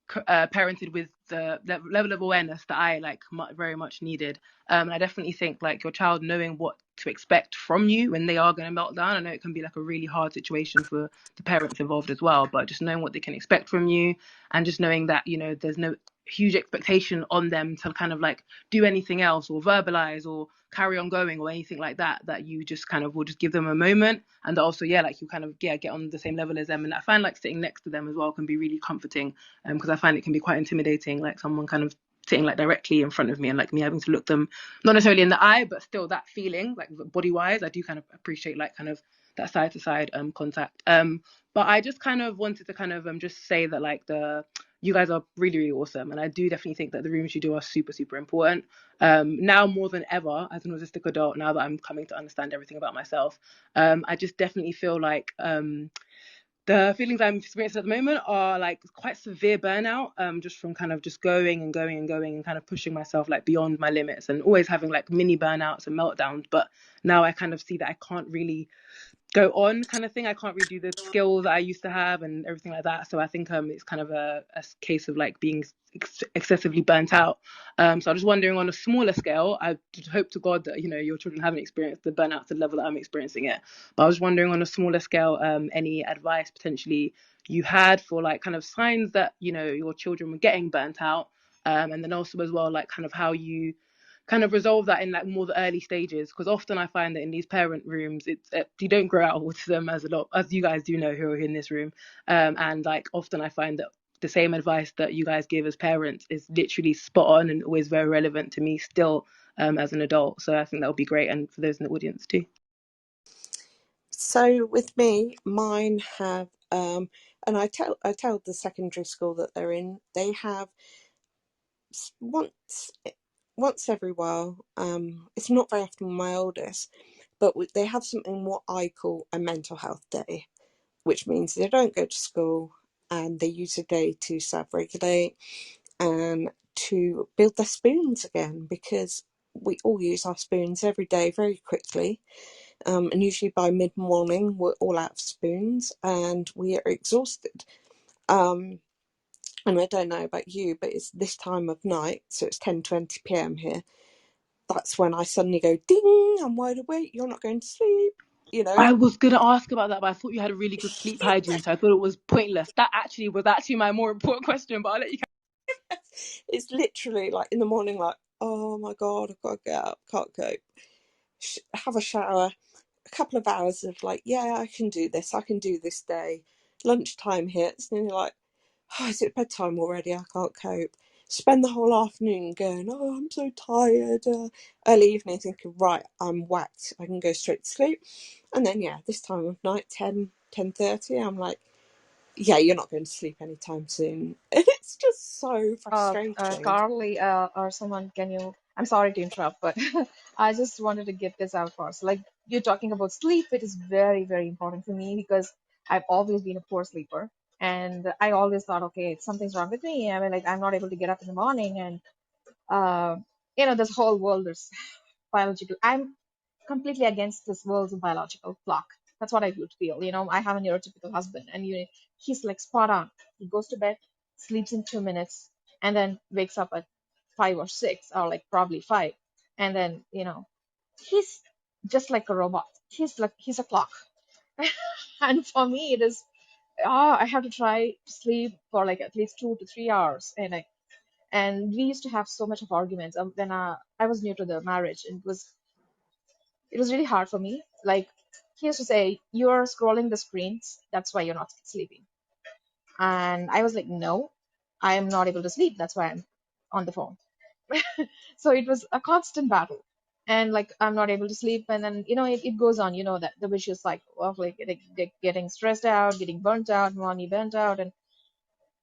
parented with the level of awareness that I like very much needed. And I definitely think like your child knowing what to expect from you when they are going to melt down. I know it can be like a really hard situation for the parents involved as well, but just knowing what they can expect from you, and just knowing that there's no huge expectation on them to kind of like do anything else or verbalize or carry on going or anything like that, that you just kind of will just give them a moment, and also like you kind of get on the same level as them. And I find like sitting next to them as well can be really comforting, because I find it can be quite intimidating, like someone kind of sitting like directly in front of me and like me having to look them not necessarily in the eye, but still that feeling like body wise. I do kind of appreciate like kind of that side to side contact. But I just kind of wanted to kind of just say that like you guys are really, really awesome. And I do definitely think that the rooms you do are super, super important. Now more than ever, as an autistic adult, now that I'm coming to understand everything about myself, I just definitely feel like the feelings I'm experiencing at the moment are like quite severe burnout, just from kind of just going and going and going and kind of pushing myself like beyond my limits, and always having like mini burnouts and meltdowns. But now I kind of see that I can't really go on kind of thing. I can't really do the skills that I used to have and everything like that. So I think it's kind of a case of like being excessively burnt out. So I'm just wondering, on a smaller scale, I hope to God that your children haven't experienced the burnout to the level that I'm experiencing it. But I was wondering, on a smaller scale, any advice potentially you had for like kind of signs that your children were getting burnt out, and then also as well like kind of how you kind of resolve that in like more the early stages, because often I find that in these parent rooms you don't grow out of autism, as a lot as you guys do know who are in this room, and like often I find that the same advice that you guys give as parents is literally spot on and always very relevant to me still, as an adult. So I think that would be great, and for those in the audience too. So with me, mine have and I tell the secondary school that they're in, they have once every while, it's not very often with my oldest, but they have something what I call a mental health day, which means they don't go to school and they use a day to self-regulate and to build their spoons again, because we all use our spoons every day very quickly, and usually by mid-morning we're all out of spoons and we are exhausted. And I don't know about you, but it's this time of night, so it's 10:20 p.m. here. That's when I suddenly go, ding, I'm wide awake, you're not going to sleep. you know. I was gonna ask about that, but I thought you had a really good sleep hygiene, so I thought it was pointless. That actually was my more important question, but I'll let you. It's literally like in the morning, like, oh my God, I've got to get up, can't cope. Have a shower, a couple of hours of like, yeah, I can do this day. Lunchtime hits, and you're like, oh, is it bedtime already? I can't cope. Spend the whole afternoon going, oh, I'm so tired. Early evening thinking, right, I'm whacked. I can go straight to sleep. And then, yeah, this time of night, 10:30, I'm like, yeah, you're not going to sleep anytime soon. It's just so frustrating. Carly, or someone, can you? I'm sorry to interrupt, but I just wanted to get this out first. Like, you're talking about sleep, it is very, very important for me because I've always been a poor sleeper, and I always thought, okay, something's wrong with me. I mean, like, I'm not able to get up in the morning, and uh, this whole world is biological. I'm completely against this world's biological clock. That's what I would feel. I have a neurotypical husband, and he's like spot on. He goes to bed, sleeps in 2 minutes, and then wakes up at 5 or 6, or like probably 5, and then he's just like a robot. He's a clock, and for me it is. I have to try to sleep for like at least 2 to 3 hours, and we used to have so much of arguments when I was new to the marriage, and it was really hard for me. Like, he used to say, "You're scrolling the screens, that's why you're not sleeping." And I was like, "No, I am not able to sleep. That's why I'm on the phone." So it was a constant battle. And like, I'm not able to sleep. And then, it goes on, that the vicious cycle of like getting stressed out, getting burnt out, money burnt out. And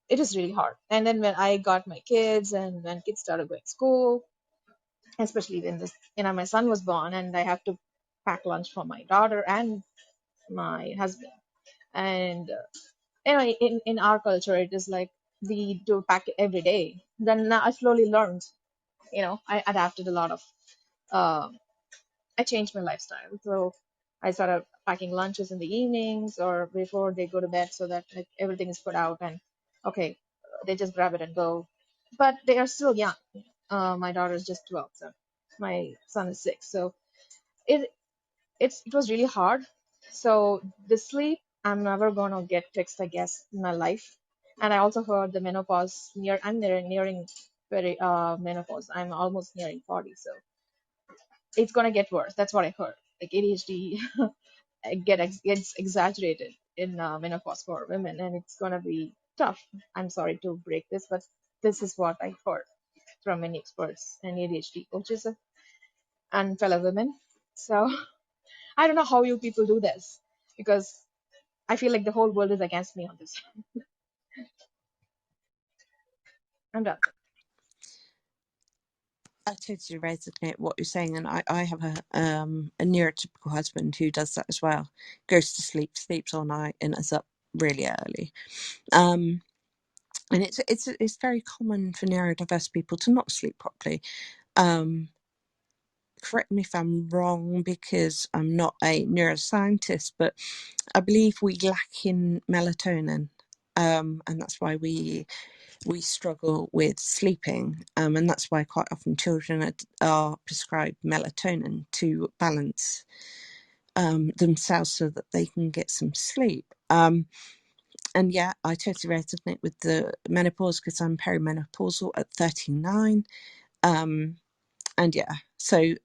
it was really hard. And then when I got my kids, and when kids started going to school, especially when my son was born, and I have to pack lunch for my daughter and my husband. And in our culture, it is like we do pack it every day. Then I slowly learned. I adapted a lot of. Uh, I changed my lifestyle, so I started packing lunches in the evenings or before they go to bed, so that like everything is put out and okay, they just grab it and go. But they are still young. My daughter is just 12, so my son is 6. So it it was really hard. So the sleep, I'm never gonna get fixed, I guess, in my life. And I also heard the menopause I'm nearing very menopause. I'm almost nearing 40, so it's gonna get worse. That's what I heard. Like ADHD gets exaggerated in menopause for women, and it's gonna be tough. I'm sorry to break this, but this is what I heard from many experts and ADHD coaches and fellow women. So I don't know how you people do this, because I feel like the whole world is against me on this. I'm done. I totally resonate with what you're saying, and I have a neurotypical husband who does that as well. Goes to sleep, sleeps all night, and is up really early. And it's very common for neurodiverse people to not sleep properly. Correct me if I'm wrong, because I'm not a neuroscientist, but I believe we lack in melatonin, and that's why we struggle with sleeping, and that's why quite often children are prescribed melatonin to balance themselves so that they can get some sleep. And yeah, I totally resonate with the menopause because I'm perimenopausal at 39. And yeah, so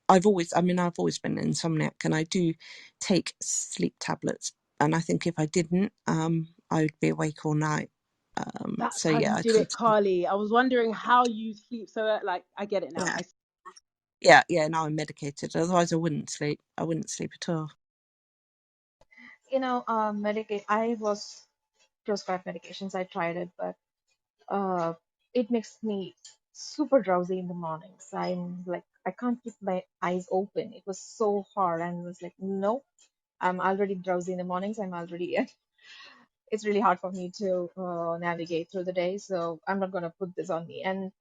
I've always been an insomniac, and I do take sleep tablets. And I think if I didn't, I would be awake all night. That's So how yeah, you I do it, completely, Carly. I was wondering how you sleep so like I get it now. yeah. Now I'm medicated. Otherwise, I wouldn't sleep. I wouldn't sleep at all. I was prescribed medications. I tried it, but it makes me super drowsy in the mornings. I'm like, I can't keep my eyes open. It was so hard, and it was like, no, I'm already drowsy in the mornings. It's really hard for me to navigate through the day. So I'm not gonna put this on me. And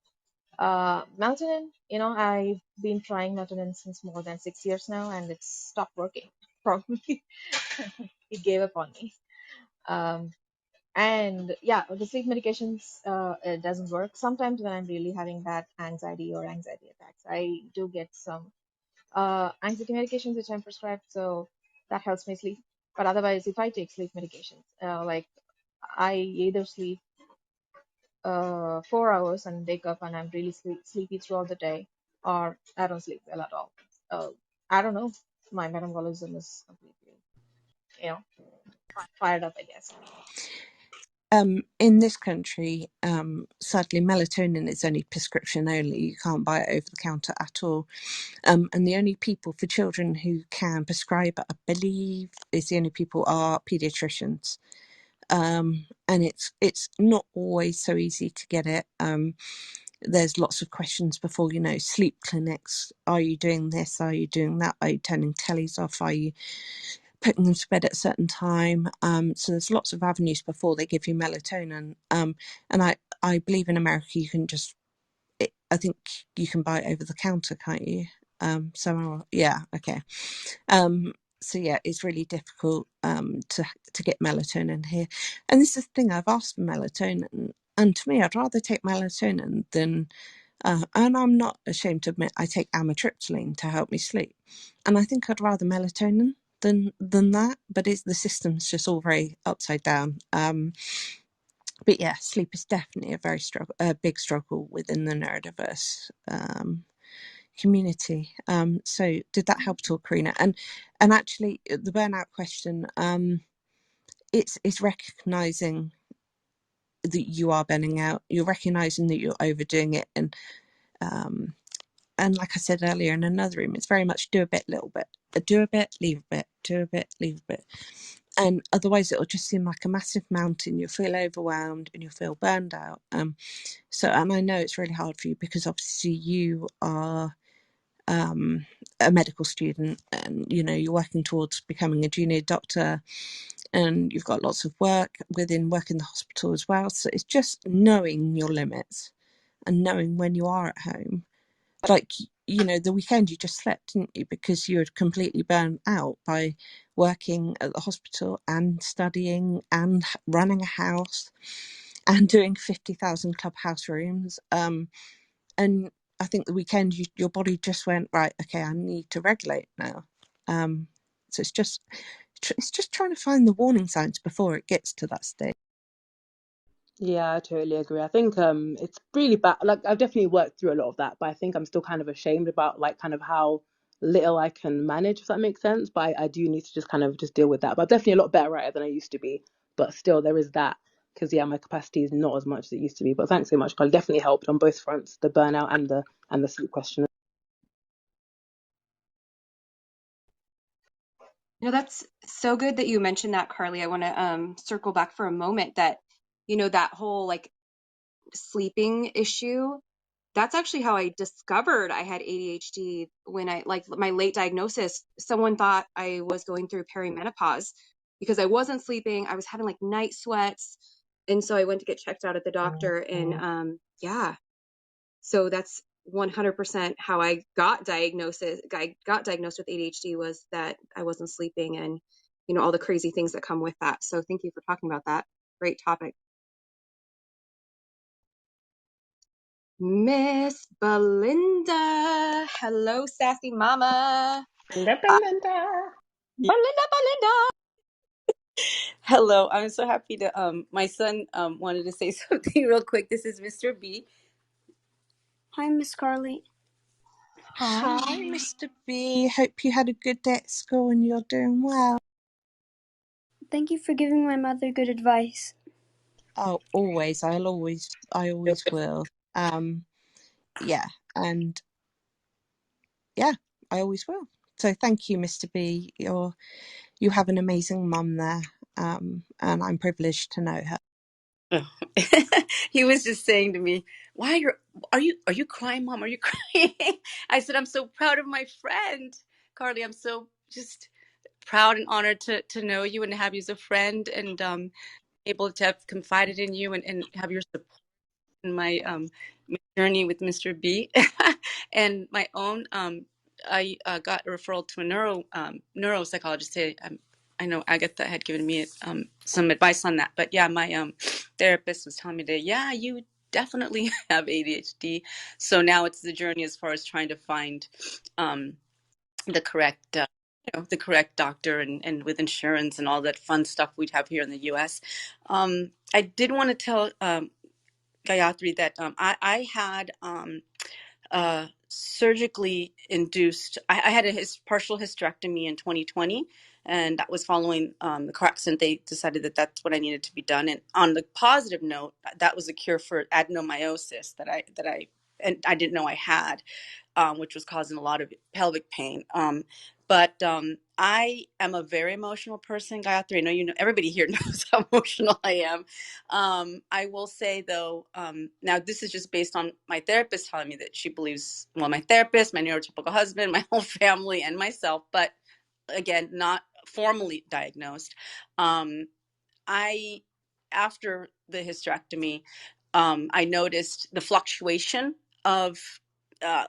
melatonin, I've been trying melatonin since more than 6 years now, and it's stopped working. Probably it gave up on me. Um, and yeah, the sleep medications, it doesn't work. Sometimes when I'm really having bad anxiety or anxiety attacks, I do get some anxiety medications which I'm prescribed. So That helps me sleep. But otherwise, if I take sleep medications, like I either sleep 4 hours and wake up and I'm really sleepy throughout the day, or I don't sleep well at all. I don't know. My metabolism is completely, you know, fired up, I guess. In this country, sadly, melatonin is only prescription only. You can't buy it over the counter at all. And the only people for children who can prescribe it, I believe, is the only people are pediatricians. And it's not always so easy to get it. There's lots of questions before, sleep clinics. Are you doing this? Are you doing that? Are you turning tellies off? Are you putting them to bed at a certain time? So there's lots of avenues before they give you melatonin. And I believe in America you can just, I think you can buy it over the counter, can't you? Yeah, okay. So yeah, it's really difficult to get melatonin here. And this is the thing, I've asked for melatonin, and to me, I'd rather take melatonin than, and I'm not ashamed to admit, I take amitriptyline to help me sleep. And I think I'd rather melatonin than that, but the system's just all very upside down. But yeah, sleep is definitely a big struggle within the neurodiverse community. So did that help at all, Karina? And actually, the burnout question, it's recognizing that you are burning out. You're recognizing that you're overdoing it, and like I said earlier in another room, it's very much do a bit, little bit, do a bit, leave a bit, do a bit, leave a bit. And otherwise it'll just seem like a massive mountain. You'll feel overwhelmed and you'll feel burned out. So, and I know it's really hard for you because obviously you are a medical student, and you're working towards becoming a junior doctor, and you've got lots of work in the hospital as well. So it's just knowing your limits and knowing when you are at home. Like, the weekend you just slept, didn't you? Because you were completely burnt out by working at the hospital and studying and running a house and doing 50,000 clubhouse rooms. And I think the weekend your body just went, right, okay, I need to regulate now. So it's just trying to find the warning signs before it gets to that stage. Yeah, I totally agree. I think it's really bad. Like I've definitely worked through a lot of that, but I think I'm still kind of ashamed about like kind of how little I can manage, if that makes sense. But I do need to just kind of just deal with that. But I'm definitely a lot better at it than I used to be. But still, there is that because yeah, my capacity is not as much as it used to be. But thanks so much, Carl. Definitely helped on both fronts, the burnout and the sleep question. That's so good that you mentioned that, Carly. I want to circle back for a moment that, that whole like sleeping issue. That's actually how I discovered I had ADHD when like my late diagnosis. Someone thought I was going through perimenopause because I wasn't sleeping. I was having like night sweats. And so I went to get checked out at the doctor, and yeah, so that's 100% how I got diagnosed with ADHD, was that I wasn't sleeping, and all the crazy things that come with that. So thank you for talking about that. Great topic. Miss Belinda. Hello, sassy mama. Belinda. Hello, I'm so happy to my son wanted to say something real quick. This is Mr. B. Hi, Miss Carly. Hi. Hi, Mr. B. Hope you had a good day at school and you're doing well. Thank you for giving my mother good advice. Oh, always. I always will. Yeah, and yeah, I always will. So thank you, Mr. B. You have an amazing mum there, and I'm privileged to know her. He was just saying to me, "Why are you crying, Mom? Are you crying?" I said, "I'm so proud of my friend, Carly. I'm so just proud and honored to know you and to have you as a friend, and able to have confided in you and have your support in my journey with Mr. B and my own. I got a referral to a neuropsychologist. I know Agatha had given me some advice on that, but yeah, my therapist was telling me that yeah, you definitely have ADHD. So now it's the journey as far as trying to find the correct the correct doctor and with insurance and all that fun stuff we'd have here in the US. I did want to tell Gayatri that I had surgically induced, I had a partial hysterectomy in 2020. And that was following the car accident. They decided that that's what I needed to be done. And on the positive note, that was a cure for adenomyosis and I didn't know I had, which was causing a lot of pelvic pain. But I am a very emotional person, Gayatri. I know everybody here knows how emotional I am. I will say though, now this is just based on my therapist telling me that she believes, well, my therapist, my neurotypical husband, my whole family, and myself, but again, not formally diagnosed. I, after the hysterectomy, I noticed the fluctuation of uh,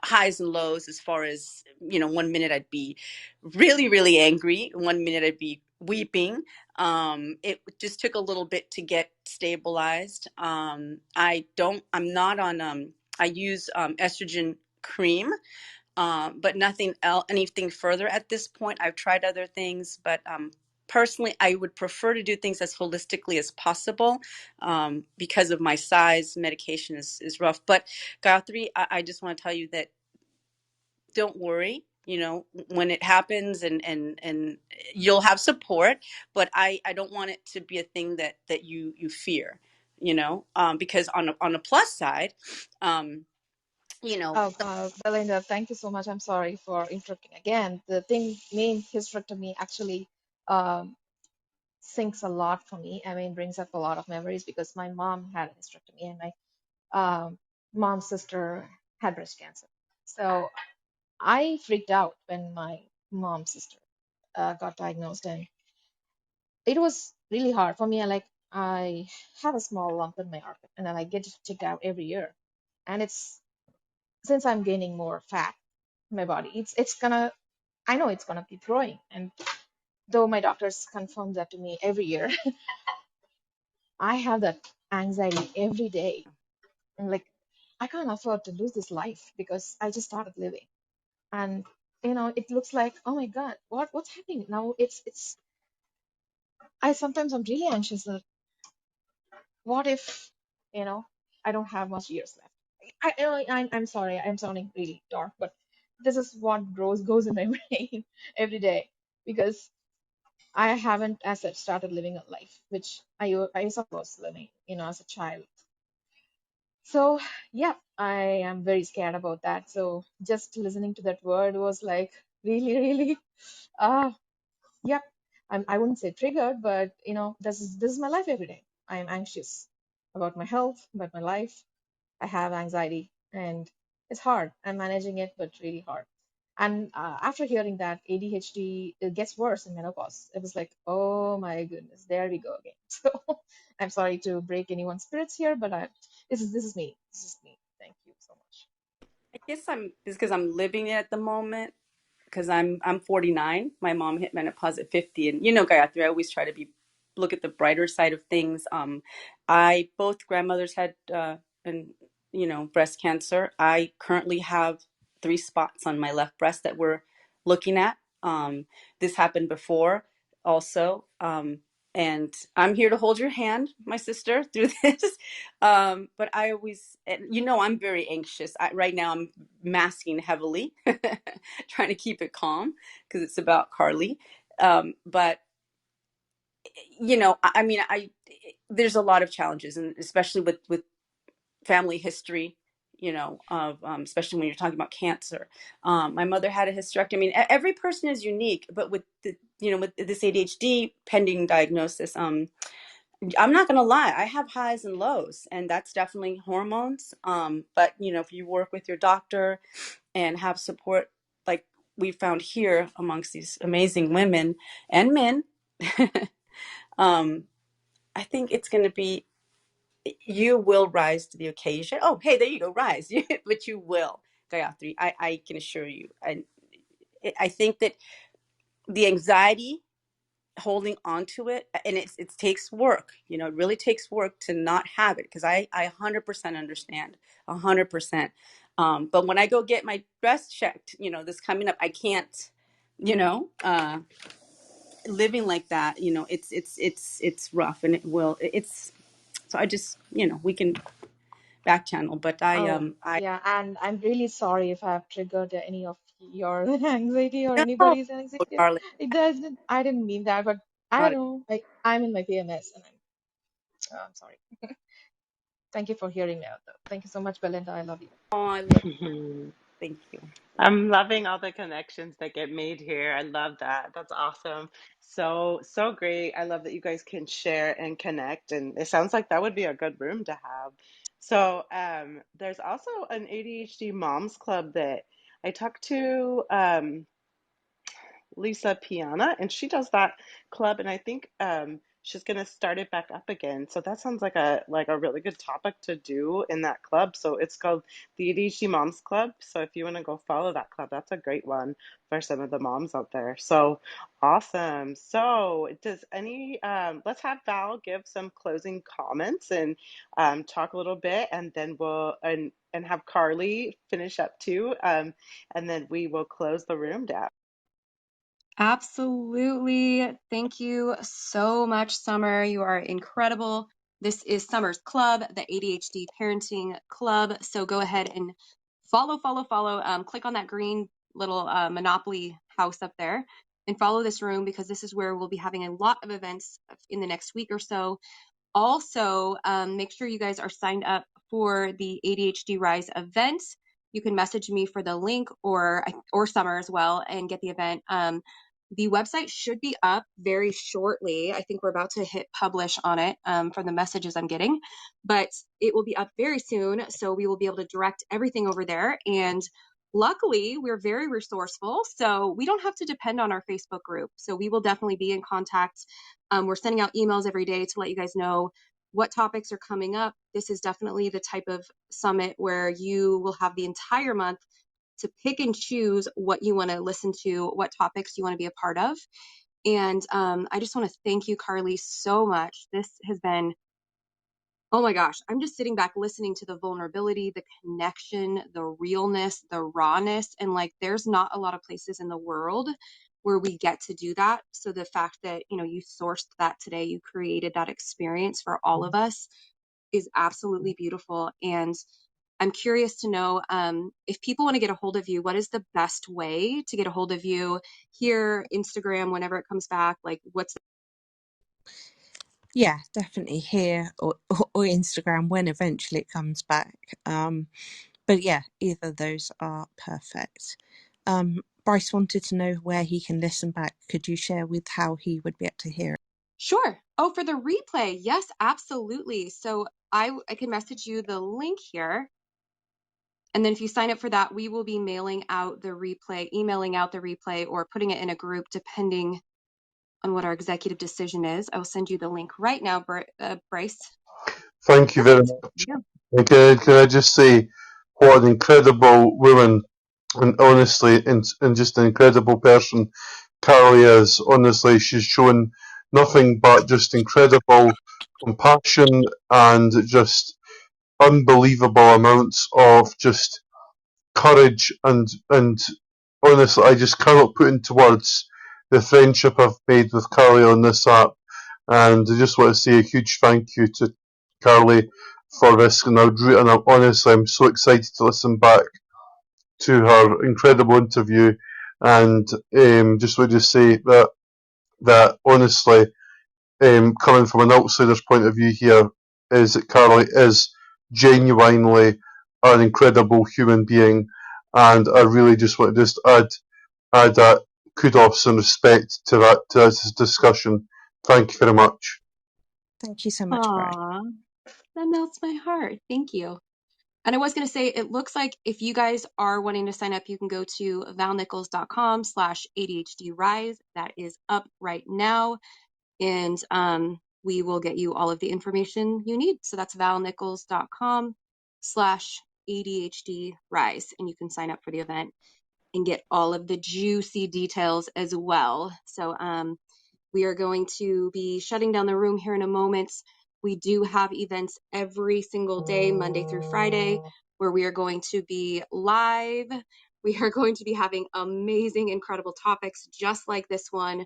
highs and lows as far as, 1 minute I'd be really, really angry. 1 minute I'd be weeping. It just took a little bit to get stabilized. I'm not on, I use estrogen cream, but nothing else, anything further at this point. I've tried other things, but personally, I would prefer to do things as holistically as possible. Because of my size, medication is rough. But Gayatri, I just want to tell you that don't worry. When it happens, and you'll have support, but I don't want it to be a thing that you fear. Because on a plus side, you know, Oh, Belinda, thank you so much. I'm sorry for interrupting again. The main hysterectomy actually um, sinks a lot for me. I mean, brings up a lot of memories because my mom had a hysterectomy and my mom's sister had breast cancer. So I freaked out when my mom's sister got diagnosed, and it was really hard for me. I have a small lump in my armpit, and then I get it checked out every year. And it's since I'm gaining more fat in my body, it's gonna. I know it's gonna keep growing, and though my doctors confirm that to me every year, I have that anxiety every day, and I can't afford to lose this life because I just started living, and it looks like, oh my God, what's happening now? It's I sometimes I'm really anxious that what if you know I don't have much years left. I'm sorry, I'm sounding really dark, but this is what goes in my brain every day because I haven't as such started living a life which I suppose living as a child. So yeah, I am very scared about that. So just listening to that word was like really really uh yep. I wouldn't say triggered, but this is my life every day. I am anxious about my health, about my life. I have anxiety, and it's hard. I'm managing it, but really hard. And after hearing that ADHD it gets worse in menopause, it was like, oh my goodness, there we go again. So I'm sorry to break anyone's spirits here, but this is me. This is me. Thank you so much. I guess it's because I'm living it at the moment. Because I'm 49. My mom hit menopause at 50, and Gayatri, I always try to look at the brighter side of things. I both grandmothers had and breast cancer. I currently have 3 spots on my left breast that we're looking at. This happened before, also. And I'm here to hold your hand, my sister, through this. But I always, I'm very anxious. Right now, I'm masking heavily, trying to keep it calm because it's about Carly. But I mean, there's a lot of challenges, and especially with family history. Of especially when you're talking about cancer. My mother had a hysterectomy. I mean, every person is unique, but with with this ADHD pending diagnosis, I'm not gonna lie, I have highs and lows, and that's definitely hormones. But if you work with your doctor and have support like we found here amongst these amazing women and men, um, I think it's gonna be, you will rise to the occasion. Oh, hey, there you go, rise. But you will, Gayatri. I can assure you. And I think that the anxiety holding on to it, and it takes work, it really takes work to not have it, because I 100% understand, 100%. But when I go get my breast checked, this coming up, I can't you know, living like that, you know, it's rough, and it's so I just, you know, we can back channel, but Oh, I yeah, and I'm really sorry if I've triggered any of your anxiety or no, anybody's anxiety. darling, It doesn't, I didn't mean that, but I got don't it. know. Like, I'm in my PMS and I'm sorry. Thank you for hearing me out, though. Thank you so much, Belinda. I love you. Oh, I love, Mhm. thank you. I'm loving all the connections that get made here. I love that. That's awesome. So, so great. I love that you guys can share and connect. And it sounds like that would be a good room to have. So, there's also an ADHD Moms Club that I talked to. Lisa Piana, and she does that club, and I think she's gonna start it back up again. So that sounds like a really good topic to do in that club. So it's called the ADHD Moms Club. So if you want to go follow that club, that's a great one for some of the moms out there. So awesome. So does any let's have Val give some closing comments and talk a little bit, and then we'll and have Carly finish up too. And then we will close the room down. Absolutely. Thank you so much, Summer. You are incredible. This is Summer's Club, the ADHD Parenting Club. So go ahead and follow. Click on that green little Monopoly house up there and follow this room, because this is where we'll be having a lot of events in the next week or so. Also, make sure you guys are signed up for the ADHD Rise event. You can message me for the link, or Summer as well, and get the event. The website should be up very shortly. I think we're about to hit publish on it from the messages I'm getting, but it will be up very soon. So we will be able to direct everything over there. And luckily, we're very resourceful, so we don't have to depend on our Facebook group. So we will definitely be in contact. We're sending out emails every day to let you guys know what topics are coming up. This is definitely the type of summit where you will have the entire month to pick and choose what you want to listen to, what topics you want to be a part of. And I just want to thank you, Carly, so much. This has been, oh my gosh, I'm just sitting back listening to the vulnerability, the connection, the realness, the rawness. And like, there's not a lot of places in the world where we get to do that. So the fact that, you know, you sourced that today, you created that experience for all of us is absolutely beautiful. And I'm curious to know if people want to get a hold of you, what is the best way to get a hold of you here, Instagram, whenever it comes back? Like, what's Yeah, definitely here or Instagram when eventually it comes back. But yeah, either of those are perfect. Bryce wanted to know where he can listen back. Could you share with how he would be able to hear it? Sure. Oh, for the replay. Yes, absolutely. So I can message you the link here. And then if you sign up for that, we will be emailing out the replay, or putting it in a group, depending on what our executive decision is. I will send you the link right now, Bryce. Thank you very Perfect. much. There you Can I just say what an incredible woman, and honestly, and just an incredible person Carly is. Honestly, she's shown nothing but just incredible compassion and just unbelievable amounts of just courage and honestly, I just cannot put into words the friendship I've made with Carly on this app. And I just want to say a huge thank you to Carly for this. And honestly, I'm so excited to listen back to her incredible interview. And just want to say that honestly, coming from an outsider's point of view here, is that Carly is genuinely an incredible human being. And I really just want to add that kudos and respect to this discussion. Thank you very much. Thank you so go. much, Bryce. Aw, that melts my heart. Thank you. And I was going to say, it looks like if you guys are wanting to sign up, you can go to valnichols.com/ADHD Rise. That is up right now. And we will get you all of the information you need. So that's valnichols.com/ADHD Rise. And you can sign up for the event and get all of the juicy details as well. So we are going to be shutting down the room here in a moment. We do have events every single day, Monday through Friday, where we are going to be live. We are going to be having amazing, incredible topics just like this one.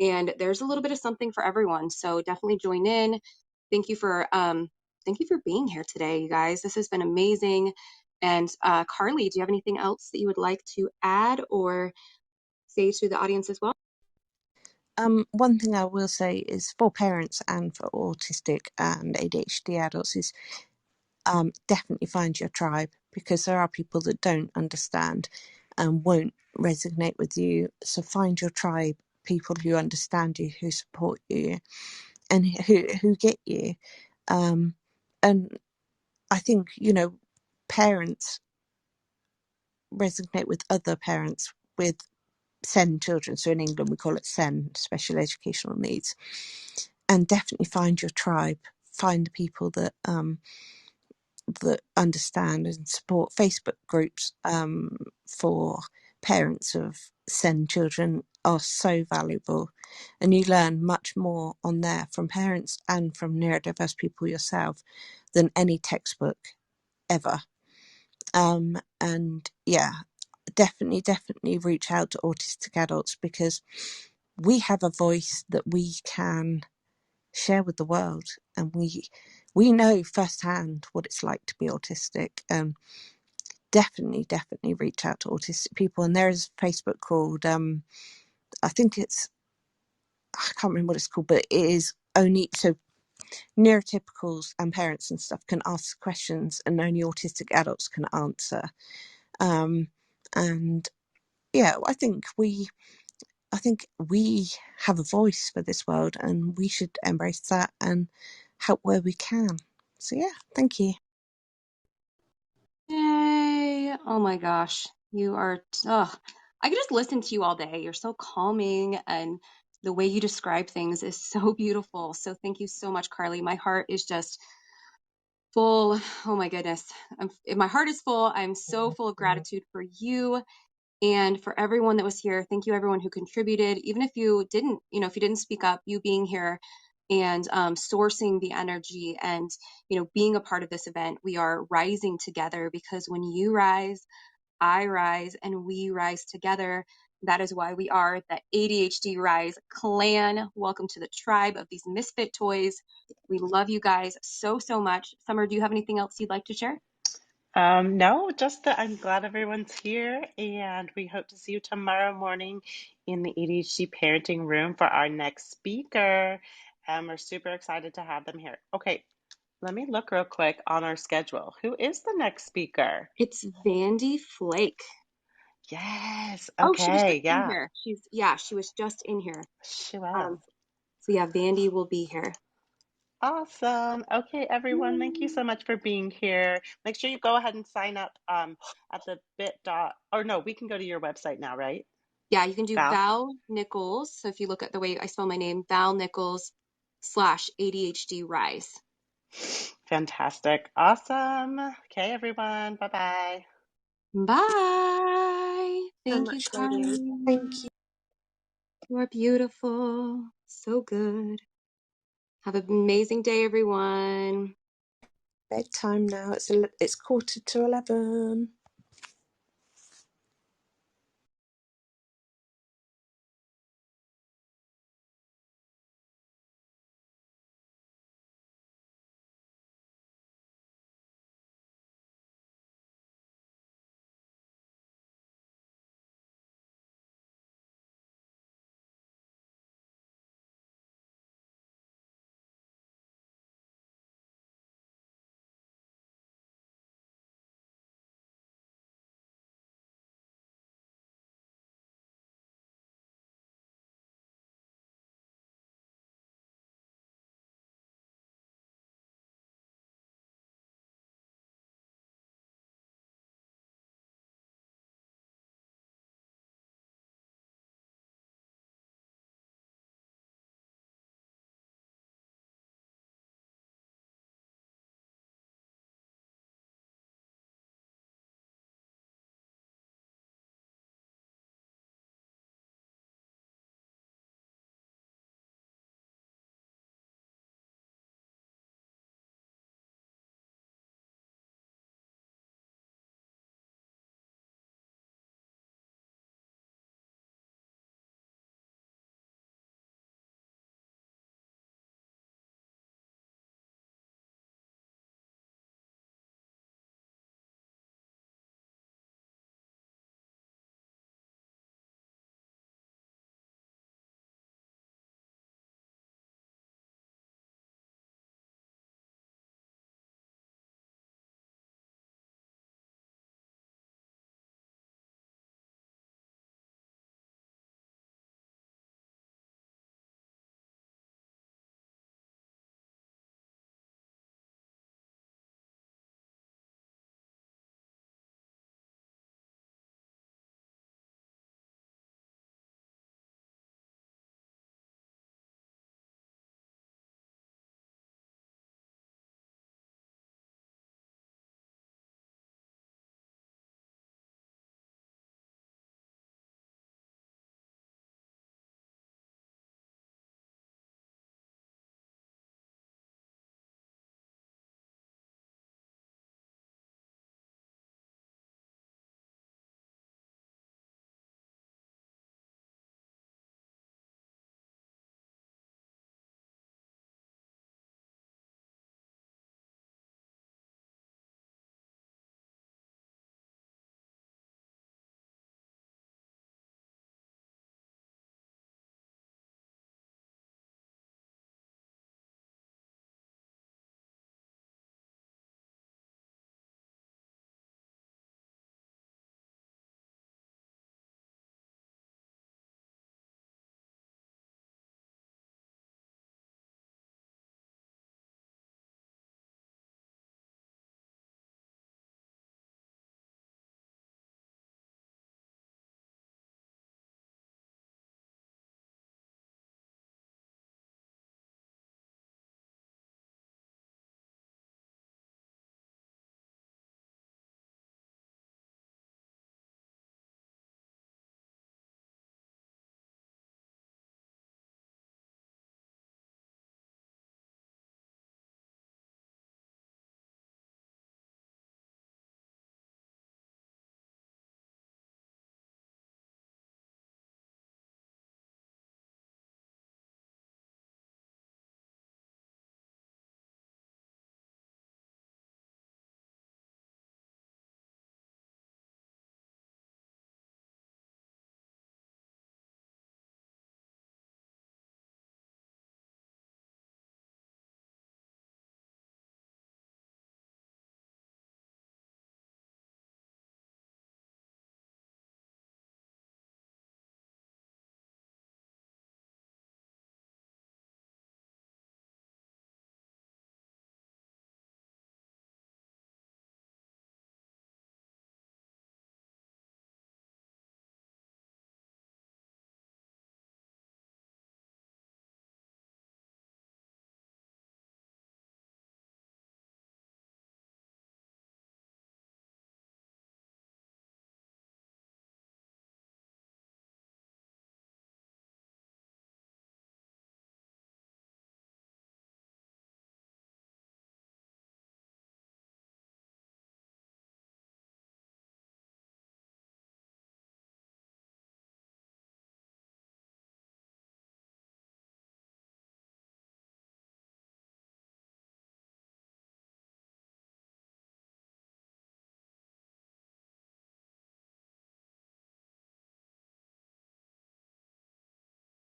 And there's a little bit of something for everyone. So definitely join in. Thank you for being here today, you guys. This has been amazing. And Carly, do you have anything else that you would like to add or say to the audience as well? One thing I will say is for parents and for autistic and ADHD adults is definitely find your tribe, because there are people that don't understand and won't resonate with you. So find your tribe, people who understand you, who support you, and who get you. And I think, parents resonate with other parents with SEN children. So in England, we call it SEN, special educational needs. And definitely find your tribe. Find the people that understand and support. Facebook groups for parents of SEN children are so valuable, and you learn much more on there from parents and from neurodiverse people yourself than any textbook ever. And yeah, definitely reach out to autistic adults, because we have a voice that we can share with the world, and we know firsthand what it's like to be autistic. Definitely reach out to autistic people. And there is a Facebook called I think I can't remember what it's called, but it is only so neurotypicals and parents and stuff can ask questions, and only autistic adults can answer. And yeah, I think we have a voice for this world, and we should embrace that and help where we can. So yeah, thank you. Yay. Oh my gosh. You are, I could just listen to you all day. You're so calming, and the way you describe things is so beautiful. So thank you so much, Carly. My heart is just full. Oh my goodness. My heart is full. I'm so full of gratitude for you and for everyone that was here. Thank you, everyone who contributed. Even if you didn't, if you didn't speak up, you being here and sourcing the energy and, being a part of this event. We are rising together, because when you rise, I rise, and we rise together. That is why we are the ADHD Rise clan. Welcome to the tribe of these misfit toys. We love you guys so, so much. Summer, do you have anything else you'd like to share? No, just that I'm glad everyone's here, and we hope to see you tomorrow morning in the ADHD parenting room for our next speaker. And we're super excited to have them here. Okay, let me look real quick on our schedule. Who is the next speaker? It's Vandy Flake. Yes. Oh, she was just Okay. in Yeah, here. She was just in here. she was. Um, so yeah, Vandy will be here. Awesome. Okay, everyone, thank you so much for being here. Make sure you go ahead and sign up at the bit dot, or no, we can go to your website now, right, Yeah, you can do Val? Val Nichols. So if you look at the way I spell my name, Val Nichols /ADHD Rise. Fantastic. Awesome. Okay, everyone. Bye-bye. Bye. So Thank you, much, ladies. Thank Carly. you. You are beautiful. So good. Have an amazing day, everyone. Bedtime now. It's 11:15.